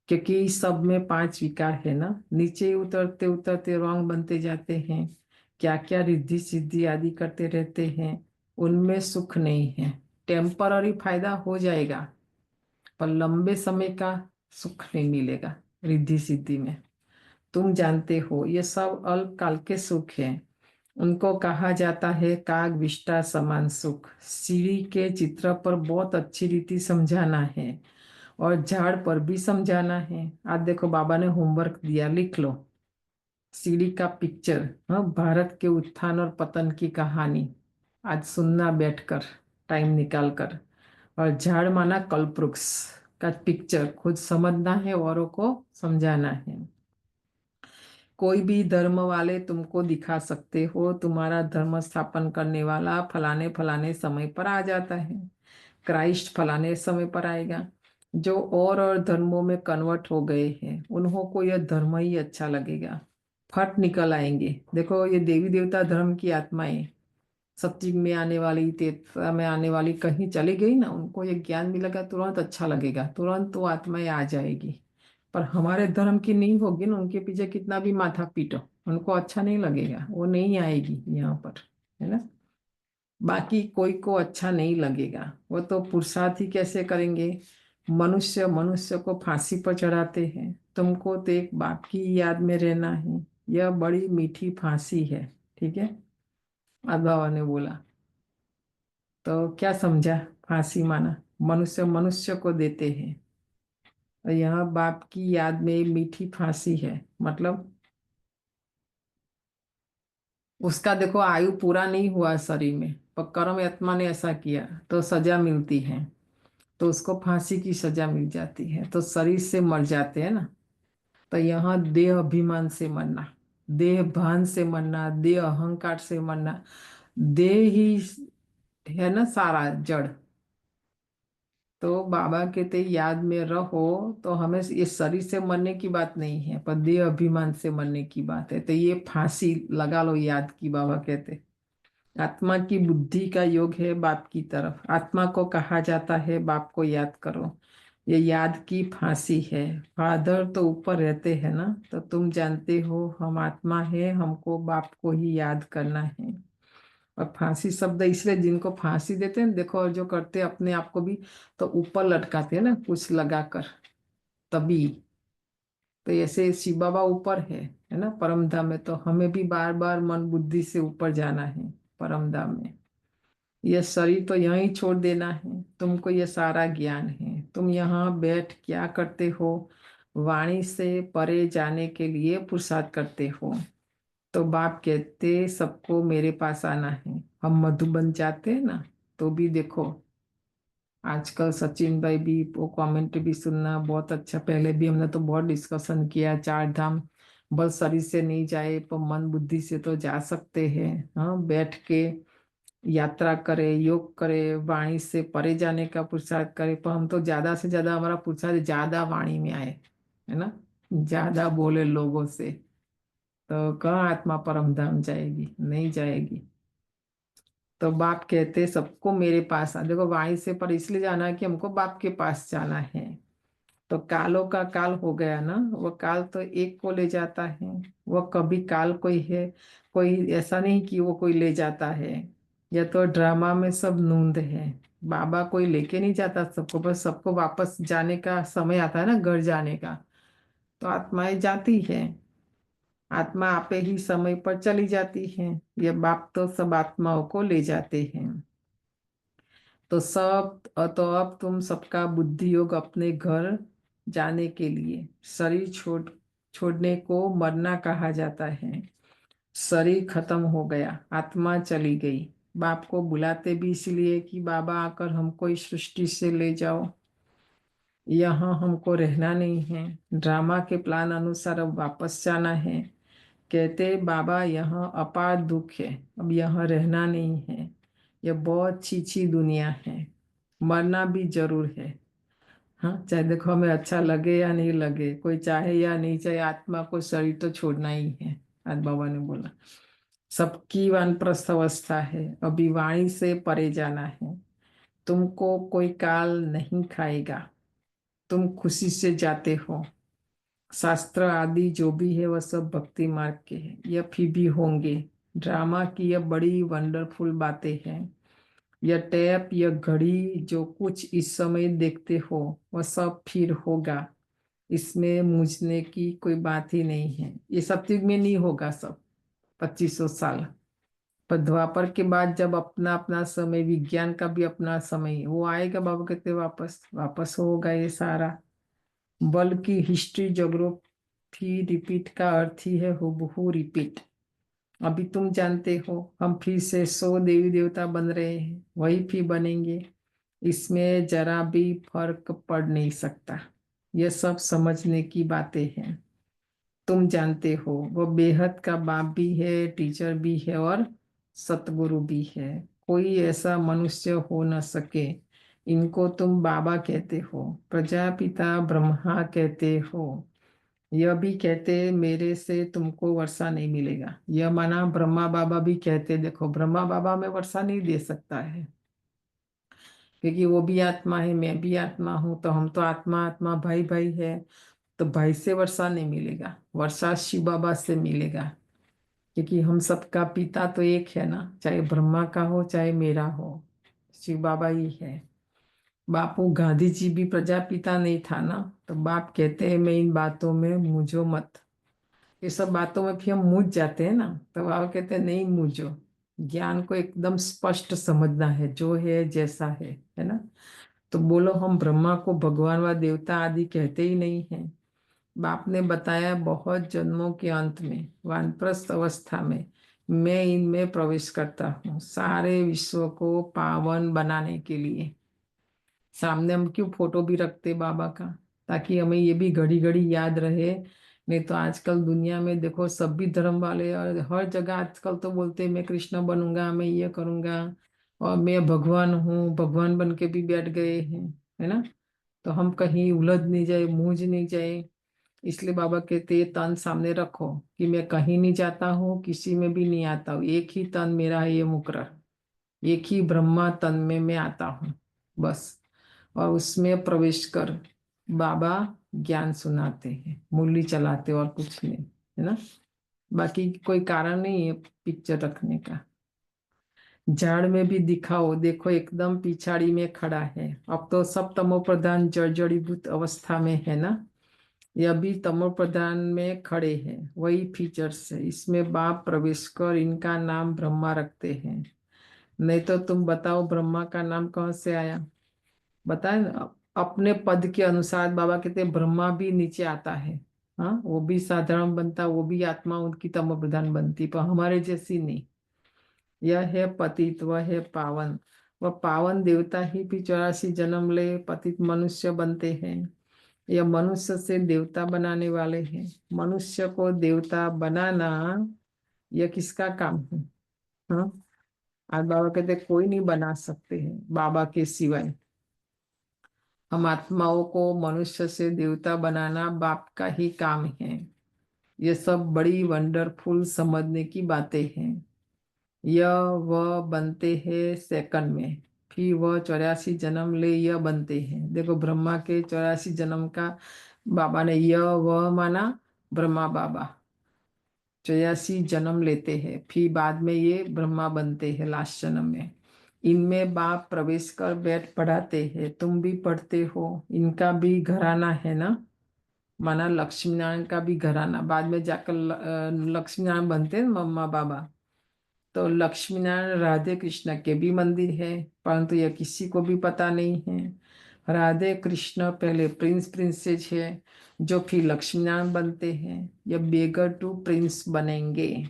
क्योंकि सब में 5 विकार है ना, नीचे उतरते उतरते रॉन्ग बनते जाते हैं। क्या क्या रिद्धि सिद्धि आदि करते रहते हैं, उनमें सुख नहीं है। टेम्पररी फायदा हो जाएगा पर लंबे समय का सुख नहीं मिलेगा रिद्धि सिद्धि में। तुम जानते हो ये सब अल्पकाल के सुख है। उनको कहा जाता है काग विष्टा समान सुख। सीढ़ी के चित्र पर बहुत अच्छी रीति समझाना है और झाड़ पर भी समझाना है। आज देखो बाबा ने होमवर्क दिया, लिख लो सीढ़ी का पिक्चर, हाँ, भारत के उत्थान और पतन की कहानी आज सुनना बैठकर टाइम निकाल कर। और झाड़ माना कल्पवृक्ष का पिक्चर खुद समझना है, औरों को समझाना है। कोई भी धर्म वाले तुमको दिखा सकते हो तुम्हारा धर्म स्थापन करने वाला फलाने फलाने समय पर आ जाता है, क्राइस्ट फलाने समय पर आएगा। जो और धर्मों में कन्वर्ट हो गए हैं उन्हों को यह धर्म ही अच्छा लगेगा, फट निकल आएंगे। देखो ये देवी देवता धर्म की आत्माएं सतयुग में आने वाली, त्रेता में आने वाली कहीं चली गई ना, उनको ये ज्ञान मिलेगा तुरंत अच्छा लगेगा, तुरंत वो आत्माएं आ जाएगी। पर हमारे धर्म की नहीं होगी ना, उनके पीछे कितना भी माथा पीटो उनको अच्छा नहीं लगेगा, वो नहीं आएगी यहाँ पर, है ना। बाकी कोई को अच्छा नहीं लगेगा, वो तो पुरुषार्थ ही कैसे करेंगे। मनुष्य मनुष्य को फांसी पर चढ़ाते हैं, तुमको तो एक बाप की याद में रहना है। यह बड़ी मीठी फांसी है, ठीक है, बाबा ने बोला। तो क्या समझा, फांसी माना मनुष्य मनुष्य को देते हैं, और यहाँ बाप की याद में मीठी फांसी है। मतलब उसका देखो आयु पूरा नहीं हुआ शरीर में, पर कर्म आत्मा ने ऐसा किया तो सजा मिलती है, तो उसको फांसी की सजा मिल जाती है, तो शरीर से मर जाते हैं ना। तो यहाँ देह अभिमान से मरना, देह भान से मरना, देह अहंकार से मरना। देह ही है ना सारा जड़, तो बाबा कहते याद में रहो। तो हमें ये शरीर से मरने की बात नहीं है, पर देह अभिमान से मरने की बात है। तो ये फांसी लगा लो याद की। बाबा कहते आत्मा की बुद्धि का योग है बाप की तरफ। आत्मा को कहा जाता है बाप को याद करो। ये याद की फांसी है। फादर तो ऊपर रहते हैं ना, तो तुम जानते हो हम आत्मा है, हमको बाप को ही याद करना है। और फांसी शब्द इसलिए जिनको फांसी देते हैं, देखो, और जो करते हैं अपने आप को भी तो ऊपर लटकाते हैं ना कुछ लगाकर, तभी। तो ऐसे शिव बाबा ऊपर है ना परम धाम में। तो हमें भी बार बार मन बुद्धि से ऊपर जाना है परम धाम में। यह शरीर तो यहीं छोड़ देना है। तुमको ये सारा ज्ञान है। तुम यहाँ बैठ क्या करते हो? वाणी से परे जाने के लिए पुरुषार्थ करते हो। तो बाप कहते सबको मेरे पास आना है। हम मधुबन जाते हैं ना, तो भी देखो आजकल सचिन भाई भी वो कमेंट भी सुनना बहुत अच्छा। पहले भी हमने तो बहुत डिस्कशन किया, चार धाम बस शरीर से नहीं जाए पर मन बुद्धि से तो जा सकते हैं। हाँ, बैठ के यात्रा करे, योग करे, वाणी से परे जाने का पुरुषार्थ करे। पर हम तो ज्यादा से ज्यादा हमारा पुरुषार्थ ज्यादा वाणी में आए, है ना, ज्यादा बोले लोगों से। तो कहाँ आत्मा परम धाम जाएगी? नहीं जाएगी। तो बाप कहते सबको मेरे पास आ। देखो, वाणी से पर इसलिए जाना है कि हमको बाप के पास जाना है। तो कालों का काल हो गया ना, वो काल तो एक को ले जाता है। वो कभी काल कोई है, कोई ऐसा नहीं कि वो कोई ले जाता है। या तो ड्रामा में सब नूंद है। बाबा कोई लेके नहीं जाता सबको, बस सबको वापस जाने का समय आता है ना, घर जाने का। तो आत्माएं जाती है। आत्मा आपे ही समय पर चली जाती है। ये बाप तो सब आत्माओं को ले जाते हैं। तो अब तुम सबका बुद्धि योग अपने घर जाने के लिए। शरीर छोड़ने को मरना कहा जाता है। शरीर खत्म हो गया, आत्मा चली गई। बाप को बुलाते भी इसलिए कि बाबा आकर हमको इस सृष्टि से ले जाओ। यहाँ हमको रहना नहीं है। ड्रामा के प्लान अनुसार अब वापस जाना है। कहते बाबा यहाँ अपार दुख है, अब यहाँ रहना नहीं है। यह बहुत छीछी दुनिया है। मरना भी जरूर है। हाँ, चाहे देखो हमें अच्छा लगे या नहीं लगे, कोई चाहे या नहीं चाहे, आत्मा को शरीर तो छोड़ना ही है। आज बाबा ने बोला सबकी वानप्रस्थ अवस्था है, अभी वाणी से परे जाना है। तुमको कोई काल नहीं खाएगा। तुम खुशी से जाते हो। शास्त्र आदि जो भी है वह सब भक्ति मार्ग के हैं, यह फिर भी होंगे। ड्रामा की यह बड़ी वंडरफुल बातें हैं। यह टैप, यह घड़ी, जो कुछ इस समय देखते हो वह सब फिर होगा। इसमें मुझने की कोई बात ही नहीं है। ये सतयुग में नहीं होगा सब 2500 साल। पर द्वापर के बाद जब अपना अपना समय, विज्ञान का भी अपना समय, वो आएगा। बाबा कहते वापस वापस होगा ये सारा। बल्कि हिस्ट्री ज्योग्राफी रिपीट का अर्थ ही है हूबहू रिपीट। अभी तुम जानते हो हम फिर से 100 देवी देवता बन रहे हैं, वही फिर बनेंगे। इसमें जरा भी फर्क पड़ नहीं सकता। यह सब समझने की बातें हैं। तुम जानते हो वो बेहद का बाप भी है, टीचर भी है और सतगुरु भी है। कोई ऐसा मनुष्य हो न सके। इनको तुम बाबा कहते हो, प्रजापिता ब्रह्मा कहते हो। यह भी कहते मेरे से तुमको वर्षा नहीं मिलेगा। यह माना ब्रह्मा बाबा भी कहते, देखो ब्रह्मा बाबा में वर्षा नहीं दे सकता है, क्योंकि वो भी आत्मा है, मैं भी आत्मा हूँ। तो हम तो आत्मा आत्मा भाई भाई है। तो भाई से वर्षा नहीं मिलेगा, वर्षा शिव बाबा से मिलेगा। क्योंकि हम सबका पिता तो एक है ना, चाहे ब्रह्मा का हो चाहे मेरा हो, शिव बाबा ही है। बापू गांधी जी भी प्रजापिता नहीं था ना। तो बाप कहते हैं मैं इन बातों में मूझो मत। ये सब बातों में फिर हम मूझ जाते हैं ना, तो बाबा कहते हैं नहीं मूझो। ज्ञान को एकदम स्पष्ट समझना है, जो है जैसा है ना। तो बोलो हम ब्रह्मा को भगवान व देवता आदि कहते ही नहीं हैं। बाप ने बताया बहुत जन्मों के अंत में, वानप्रस्थ अवस्था में मैं इनमें प्रवेश करता हूँ, सारे विश्व को पावन बनाने के लिए। सामने हम क्यों फोटो भी रखते बाबा का, ताकि हमें ये भी घड़ी घड़ी याद रहे। नहीं तो आजकल दुनिया में देखो सब भी धर्म वाले, और हर जगह आजकल तो बोलते मैं कृष्ण बनूंगा, मैं ये करूंगा, और मैं भगवान हूँ, भगवान बन के भी बैठ गए हैं। है ना। तो हम कहीं उलझ नहीं जाए, मूझ नहीं जाए, इसलिए बाबा कहते ये तन सामने रखो कि मैं कहीं नहीं जाता हूँ, किसी में भी नहीं आता हूँ, एक ही तन मेरा है, ये मुकर्रर, एक ही ब्रह्मा तन में मैं आता हूँ बस। और उसमें प्रवेश कर बाबा ज्ञान सुनाते हैं, मुरली चलाते, और कुछ नहीं, है ना। बाकी कोई कारण नहीं है पिक्चर रखने का। झाड़ में भी दिखाओ, देखो एकदम पिछाड़ी में खड़ा है। अब तो सब तमो प्रधान जड़ीभूत अवस्था में है ना, यह भी तमो प्रधान में खड़े हैं, वही फीचर्स है। इसमें बाप प्रवेश कर इनका नाम ब्रह्मा रखते हैं। नहीं तो तुम बताओ ब्रह्मा का नाम कहाँ से आया, बताए ना। अपने पद के अनुसार बाबा कहते हैं ब्रह्मा भी नीचे आता है, हाँ, वो भी साधारण बनता, वो भी आत्मा उनकी तमो प्रधान बनती, पर हमारे जैसी नहीं। यह है पतित, वह है पावन। वह पावन देवता ही भी 84 जन्म ले पतित मनुष्य बनते हैं। यह मनुष्य से देवता बनाने वाले हैं। मनुष्य को देवता बनाना यह किसका काम है, हाँ। आज बाबा कहते कोई नहीं बना सकते हैं बाबा के सिवाय। हम आत्माओं को मनुष्य से देवता बनाना बाप का ही काम है। ये सब बड़ी वंडरफुल समझने की बातें हैं। यह वह बनते हैं सेकंड में, फिर वह 84 जन्म ले यह बनते हैं। देखो ब्रह्मा के 84 जन्म का बाबा ने यह वह माना, ब्रह्मा बाबा 84 जन्म लेते हैं, फिर बाद में ये ब्रह्मा बनते हैं लास्ट जन्म में। इनमें बाप प्रवेश कर बैठ पढ़ाते हैं, तुम भी पढ़ते हो। इनका भी घराना है ना, माना लक्ष्मी नारायण का भी घराना, बाद में जाकर लक्ष्मी नारायण बनते हैं मम्मा बाबा। तो लक्ष्मी नारायण राधे कृष्ण के भी मंदिर है, परंतु यह किसी को भी पता नहीं है। राधे कृष्ण पहले प्रिंस प्रिंसेस है, जो फिर लक्ष्मी नारायण बनते हैं। यह बेगर टू प्रिंस बनेंगे।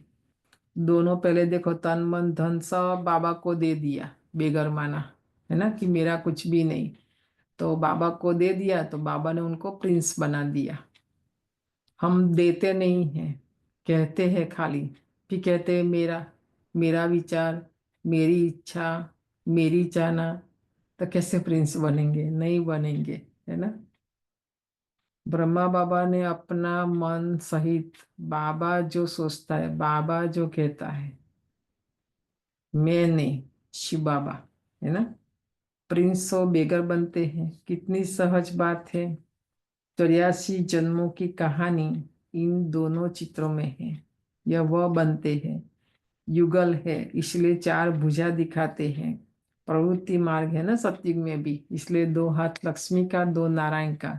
दोनों पहले देखो तन मन धन सब बाबा को दे दिया, बेगर माना, है ना, कि मेरा कुछ भी नहीं। तो बाबा को दे दिया तो बाबा ने उनको प्रिंस बना दिया। हम देते नहीं हैं, कहते हैं खाली, फिर कहते हैं मेरा मेरा विचार, मेरी इच्छा, मेरी चाहना। तो कैसे प्रिंस बनेंगे, नहीं बनेंगे, है ना। ब्रह्मा बाबा ने अपना मन सहित बाबा जो सोचता है, बाबा जो कहता है, मैंने, शिव बाबा, है ना, प्रिंस और बेगर बनते हैं। कितनी सहज बात है। 84 जन्मों की कहानी इन दोनों चित्रों में है। यह वह बनते हैं, युगल है, इसलिए 4 भुजा दिखाते हैं। प्रवृत्ति मार्ग है ना सतयुग में भी, इसलिए 2 हाथ लक्ष्मी का, 2 नारायण का,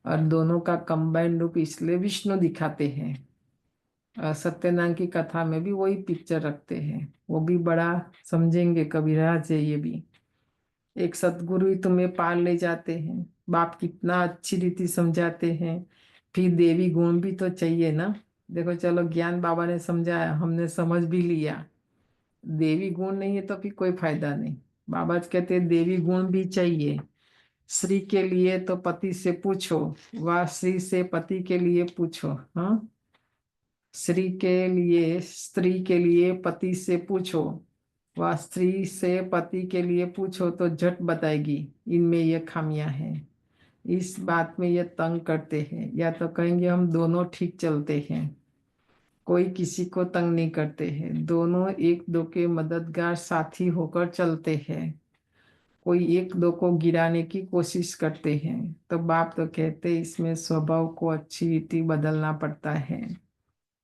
और दोनों का कंबाइंड रूप इसलिए विष्णु दिखाते हैं। सत्यनारायण की कथा में भी वही पिक्चर रखते हैं, वो भी बड़ा समझेंगे कबीराज है। ये भी एक सतगुरु ही तुम्हें पार ले जाते हैं। बाप कितना अच्छी रीति समझाते हैं। फिर देवी गुण भी तो चाहिए ना। देखो चलो ज्ञान बाबा ने समझाया, हमने समझ भी लिया, देवी गुण नहीं है तो फिर कोई फायदा नहीं। बाबा कहते हैं देवी गुण भी चाहिए। स्त्री के लिए तो पति से पूछो, व स्त्री से पति के लिए पूछो, हाँ। स्त्री के लिए, स्त्री के लिए पति से पूछो, व स्त्री से पति के लिए पूछो तो झट बताएगी इनमें ये खामियां हैं। इस बात में ये तंग करते हैं, या तो कहेंगे हम दोनों ठीक चलते हैं, कोई किसी को तंग नहीं करते हैं, दोनों एक दो के मददगार साथी होकर चलते हैं, कोई एक दो को गिराने की कोशिश करते हैं। तो बाप तो कहते इसमें स्वभाव को अच्छी रीति बदलना पड़ता है,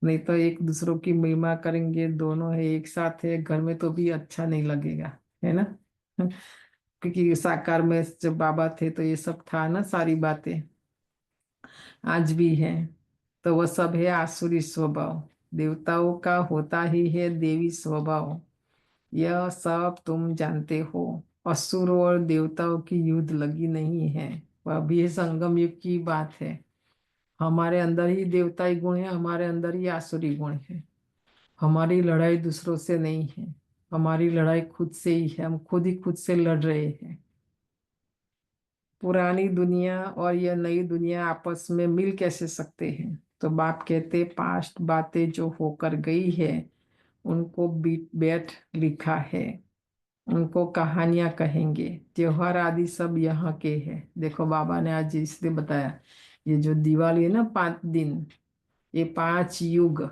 नहीं तो एक दूसरों की महिमा करेंगे, दोनों है एक साथ है घर में तो भी अच्छा नहीं लगेगा, है ना। क्योंकि साकार में जब बाबा थे तो ये सब था ना, सारी बातें आज भी है। तो वह सब है आसुरी स्वभाव, देवताओं का होता ही है देवी स्वभाव। यह सब तुम जानते हो। असुरों और देवताओं की युद्ध लगी नहीं है, वह भी संगम युग की बात है। हमारे अंदर ही देवताई गुण है, हमारे अंदर ही आसुरी गुण है। हमारी लड़ाई दूसरों से नहीं है, हमारी लड़ाई खुद से ही है। हम खुद ही खुद से लड़ रहे हैं। पुरानी दुनिया और यह नई दुनिया आपस में मिल कैसे सकते हैं। तो बाप कहते पास्ट बातें जो होकर गई है उनको बीट बैठ लिखा है। उनको कहानियां कहेंगे, त्योहार आदि सब यहाँ के हैं। देखो बाबा ने आज इसलिए बताया, ये जो दिवाली है ना 5 दिन, ये 5 युग,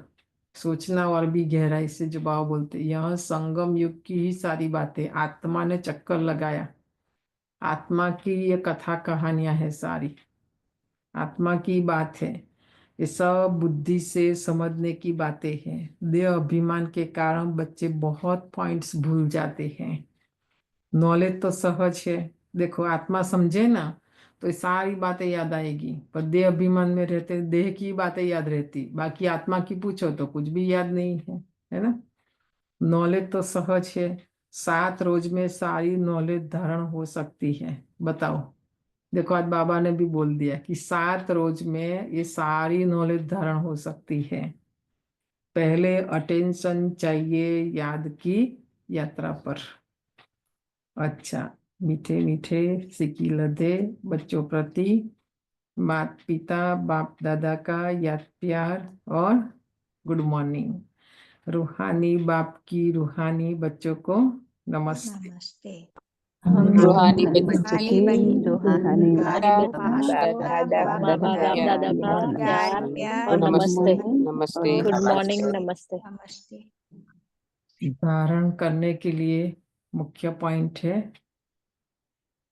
सोचना और भी गहराई से जो बाबा बोलते, यह संगम युग की ही सारी बातें आत्मा ने चक्कर लगाया। आत्मा की ये कथा कहानियां है सारी, आत्मा की बात है। ये सब बुद्धि से समझने की बातें हैं। देह अभिमान के कारण बच्चे बहुत पॉइंट्स भूल जाते हैं। नॉलेज तो सहज है, देखो आत्मा समझे ना तो ये सारी बातें याद आएगी, पर देह अभिमान में रहते देह की बातें याद रहती, बाकी आत्मा की पूछो तो कुछ भी याद नहीं है ना। नॉलेज तो सहज है, 7 रोज में सारी नॉलेज धारण हो सकती है। बताओ, देखो आज बाबा ने भी बोल दिया कि 7 रोज में ये सारी नॉलेज धारण हो सकती है। पहले अटेंशन चाहिए याद की यात्रा पर। अच्छा, मीठे मीठे सिक्की लदे बच्चों प्रति माता पिता बाप दादा का याद प्यार और गुड मॉर्निंग। रूहानी बाप की रूहानी बच्चों को नमस्ते। नमस्ते। हम रूहानी रूहानी बच्चों बच्चों की की रूहानी बाप दादा बाबा का दादा का प्यार प्यार और नमस्ते नमस्ते। गुड नमस्ते मॉर्निंग नमस्ते। धारण करने के लिए मुख्य पॉइंट है,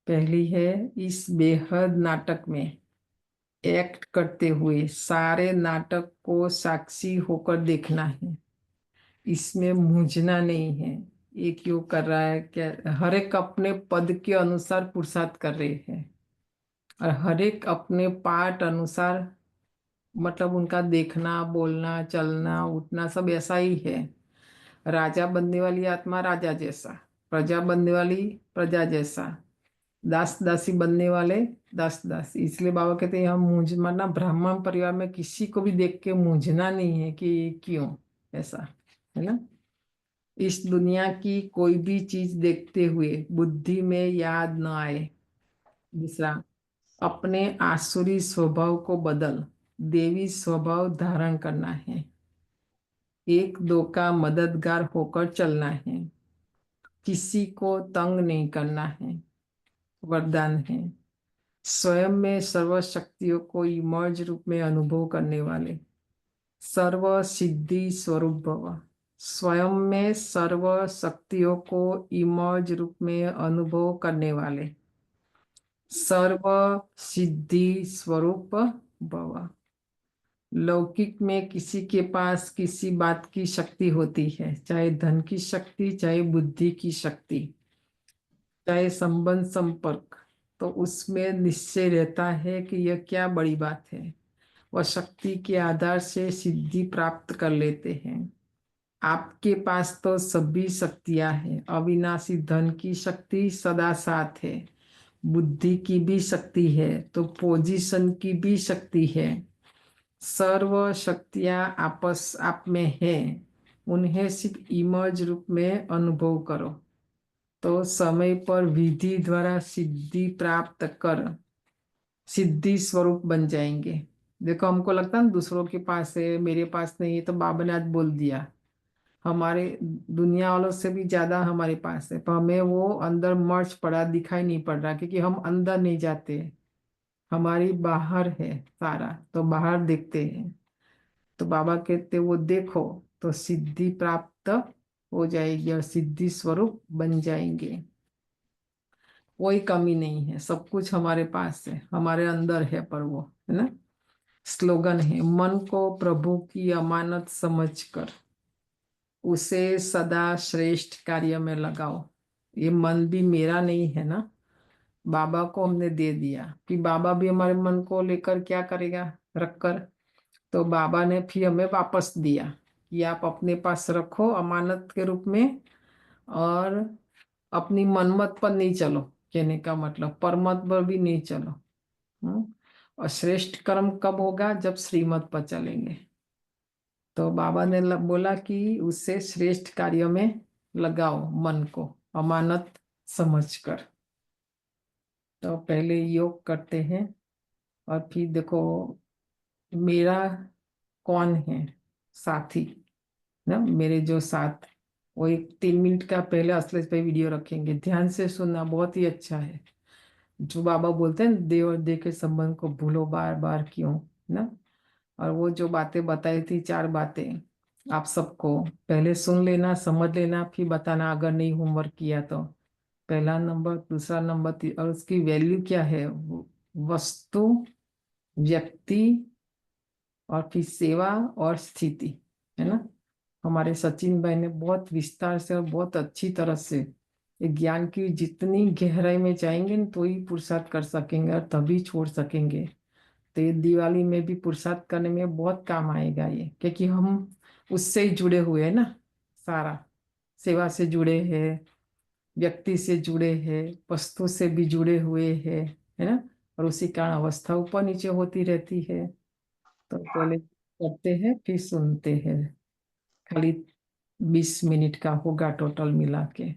पहली है इस बेहद नाटक में एक्ट करते हुए सारे नाटक को साक्षी होकर देखना है। इसमें मूंझना नहीं है, ये क्यों कर रहा है, क्या हर एक अपने पद के अनुसार पुरुषार्थ कर रहे हैं, और हर एक अपने पाठ अनुसार, मतलब उनका देखना बोलना चलना उठना सब ऐसा ही है। राजा बनने वाली आत्मा राजा जैसा, प्रजा बनने वाली प्रजा जैसा, दास दासी बनने वाले दास दासी। इसलिए बाबा कहते हैं हम मूंझ माना, ब्राह्मण परिवार में किसी को भी देख के मूंझना नहीं है कि क्यों ऐसा, है ना। इस दुनिया की कोई भी चीज देखते हुए बुद्धि में याद न आए। दूसरा, अपने आसुरी स्वभाव को बदल देवी स्वभाव धारण करना है। एक दो का मददगार होकर चलना है, किसी को तंग नहीं करना है। वरदान है, स्वयं में सर्व शक्तियों को इमर्ज रूप में अनुभव करने वाले, सर्व सिद्धि स्वरूप भव। स्वयं में सर्व शक्तियों को इमर्ज रूप में अनुभव करने वाले, सर्व सिद्धि स्वरूप भव। लौकिक में किसी के पास किसी बात की शक्ति होती है, चाहे धन की शक्ति, चाहे बुद्धि की शक्ति, चाहे संबंध संपर्क, तो उसमें निश्चय रहता है कि यह क्या बड़ी बात है। वह शक्ति के आधार से सिद्धि प्राप्त कर लेते हैं। आपके पास तो सभी शक्तियां हैं, अविनाशी धन की शक्ति सदा साथ है, बुद्धि की भी शक्ति है, तो पोजीशन की भी शक्ति है। सर्व शक्तियां आपस आप में हैं, उन्हें सिर्फ इमर्ज रूप में अनुभव करो, तो समय पर विधि द्वारा सिद्धि प्राप्त कर सिद्धि स्वरूप बन जाएंगे। देखो हमको लगता है ना दूसरों के पास है मेरे पास नहीं है, तो बाबा ने आज बोल दिया हमारे दुनिया वालों से भी ज्यादा हमारे पास है, पर हमें वो अंदर मर्ज पड़ा दिखाई नहीं पड़ रहा, क्योंकि हम अंदर नहीं जाते, हमारी बाहर है सारा, तो बाहर देखते हैं। तो बाबा कहते वो देखो तो सिद्धि प्राप्त हो जाएगी और सिद्धि स्वरूप बन जाएंगे। कोई कमी नहीं है, सब कुछ हमारे पास है, हमारे अंदर है, पर वो है ना। स्लोगन है, मन को प्रभु की अमानत समझकर उसे सदा श्रेष्ठ कार्य में लगाओ। ये मन भी मेरा नहीं है ना, बाबा को हमने दे दिया, कि बाबा भी हमारे मन को लेकर क्या करेगा, रखकर। तो बाबा ने फिर हमें वापस दिया कि आप अपने पास रखो अमानत के रूप में, और अपनी मनमत पर नहीं चलो, कहने का मतलब परमत पर भी नहीं चलो। और श्रेष्ठ कर्म कब होगा, जब श्रीमत पर चलेंगे। तो बाबा ने बोला कि उससे श्रेष्ठ कार्य में लगाओ मन को अमानत समझकर। तो पहले योग करते हैं, और फिर देखो मेरा कौन है साथी ना, मेरे जो साथ वो एक 3 मिनट का पहले असले पे वीडियो रखेंगे, ध्यान से सुनना, बहुत ही अच्छा है। जो बाबा बोलते हैं देव और देह के संबंध को भूलो बार बार क्यों, ना। और वो जो बातें बताई थी, 4 बातें, आप सबको पहले सुन लेना, समझ लेना, फिर बताना अगर नहीं होमवर्क किया तो। पहला नंबर, दूसरा नंबर, और उसकी वैल्यू क्या है, वस्तु, व्यक्ति, और फिर सेवा और स्थिति, है ना। हमारे सचिन भाई ने बहुत विस्तार से और बहुत अच्छी तरह से ये ज्ञान की जितनी गहराई में जाएंगे न, तो ही पुरुषार्थ कर सकेंगे और तभी छोड़ सकेंगे। तो ये दिवाली में भी पुरुषार्थ करने में बहुत काम आएगा ये, क्योंकि हम उससे ही जुड़े हुए हैं ना। सारा सेवा से जुड़े हैं, व्यक्ति से जुड़े हैं, वस्तु से भी जुड़े हुए हैं, है ना। और उसी कारण अवस्था ऊपर नीचे होती रहती है। तो पहले करते हैं फिर सुनते हैं। खाली 20 मिनट का होगा टोटल मिला के।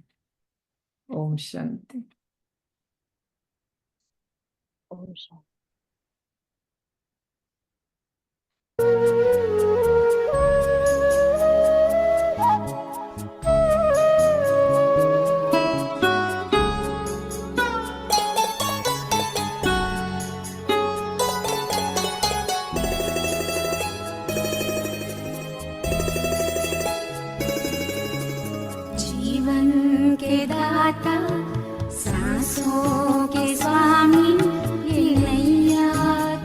ओम शांति। ओम शांति। जीवन के दाता सांसों के स्वामी, ये नैया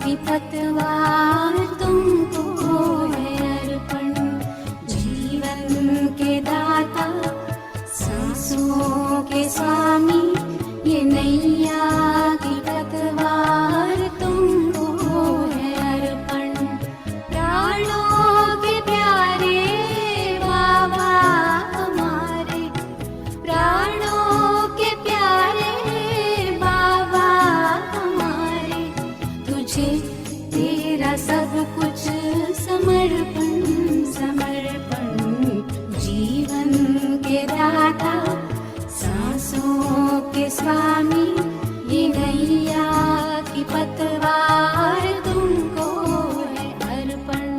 की पतवार तुमको है अर्पण। जीवन के दाता सांसों के स्वामी, ये नैया की पतवार तुमको है अर्पण। प्राणों के प्यारे बाबा हमारे, प्राणों के प्यारे बाबा हमारे, तुझे तेरा सब कुछ समर्पण समर्पण। जीवन के दाता सांसों के स्वामी, ये नैया की पतवार तुमको है अर्पण।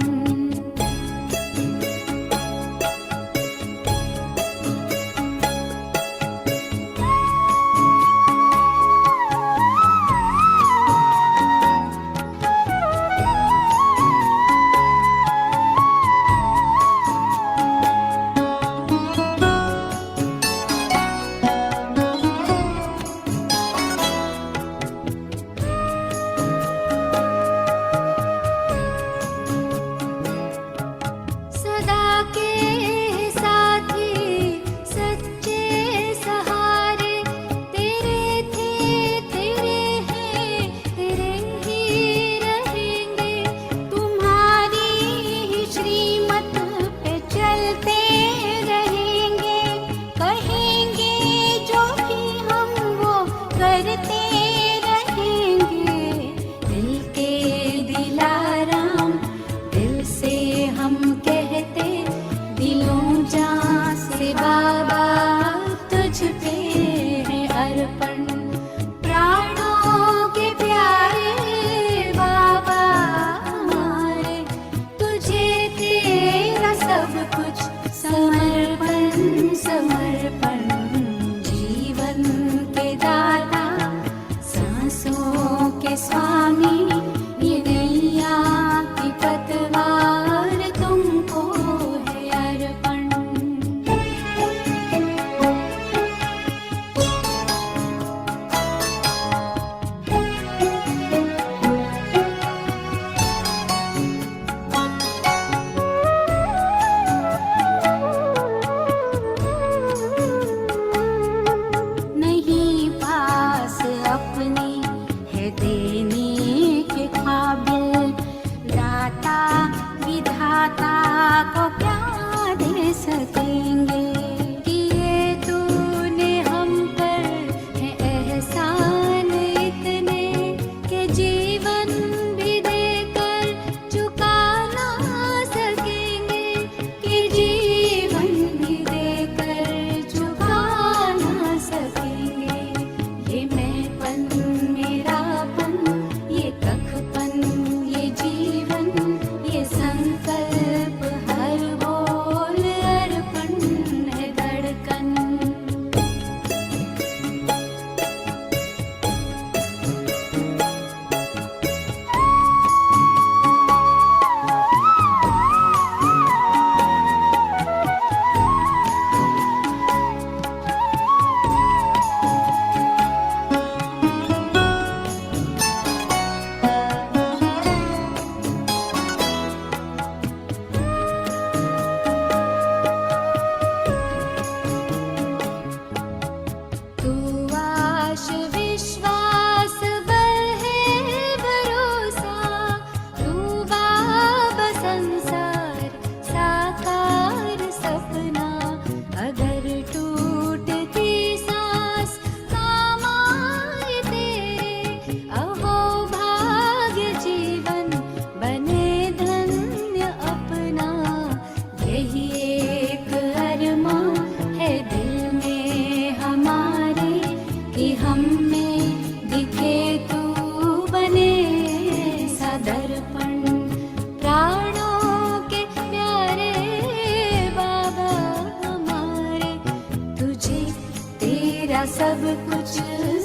सब कुछ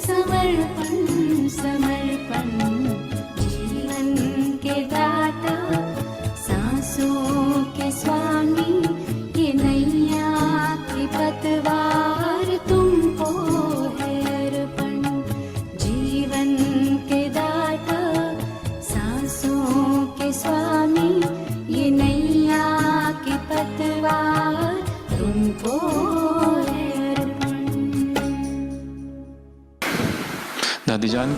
समर्पण समर्पण जीवन के दाता सांसों के स्वामी ये नैया की पतवार तुमको है अर्पण जीवन के दाता सांसों के स्वामी ये नैया की पतवार तुमको है अर्पण। दादी जान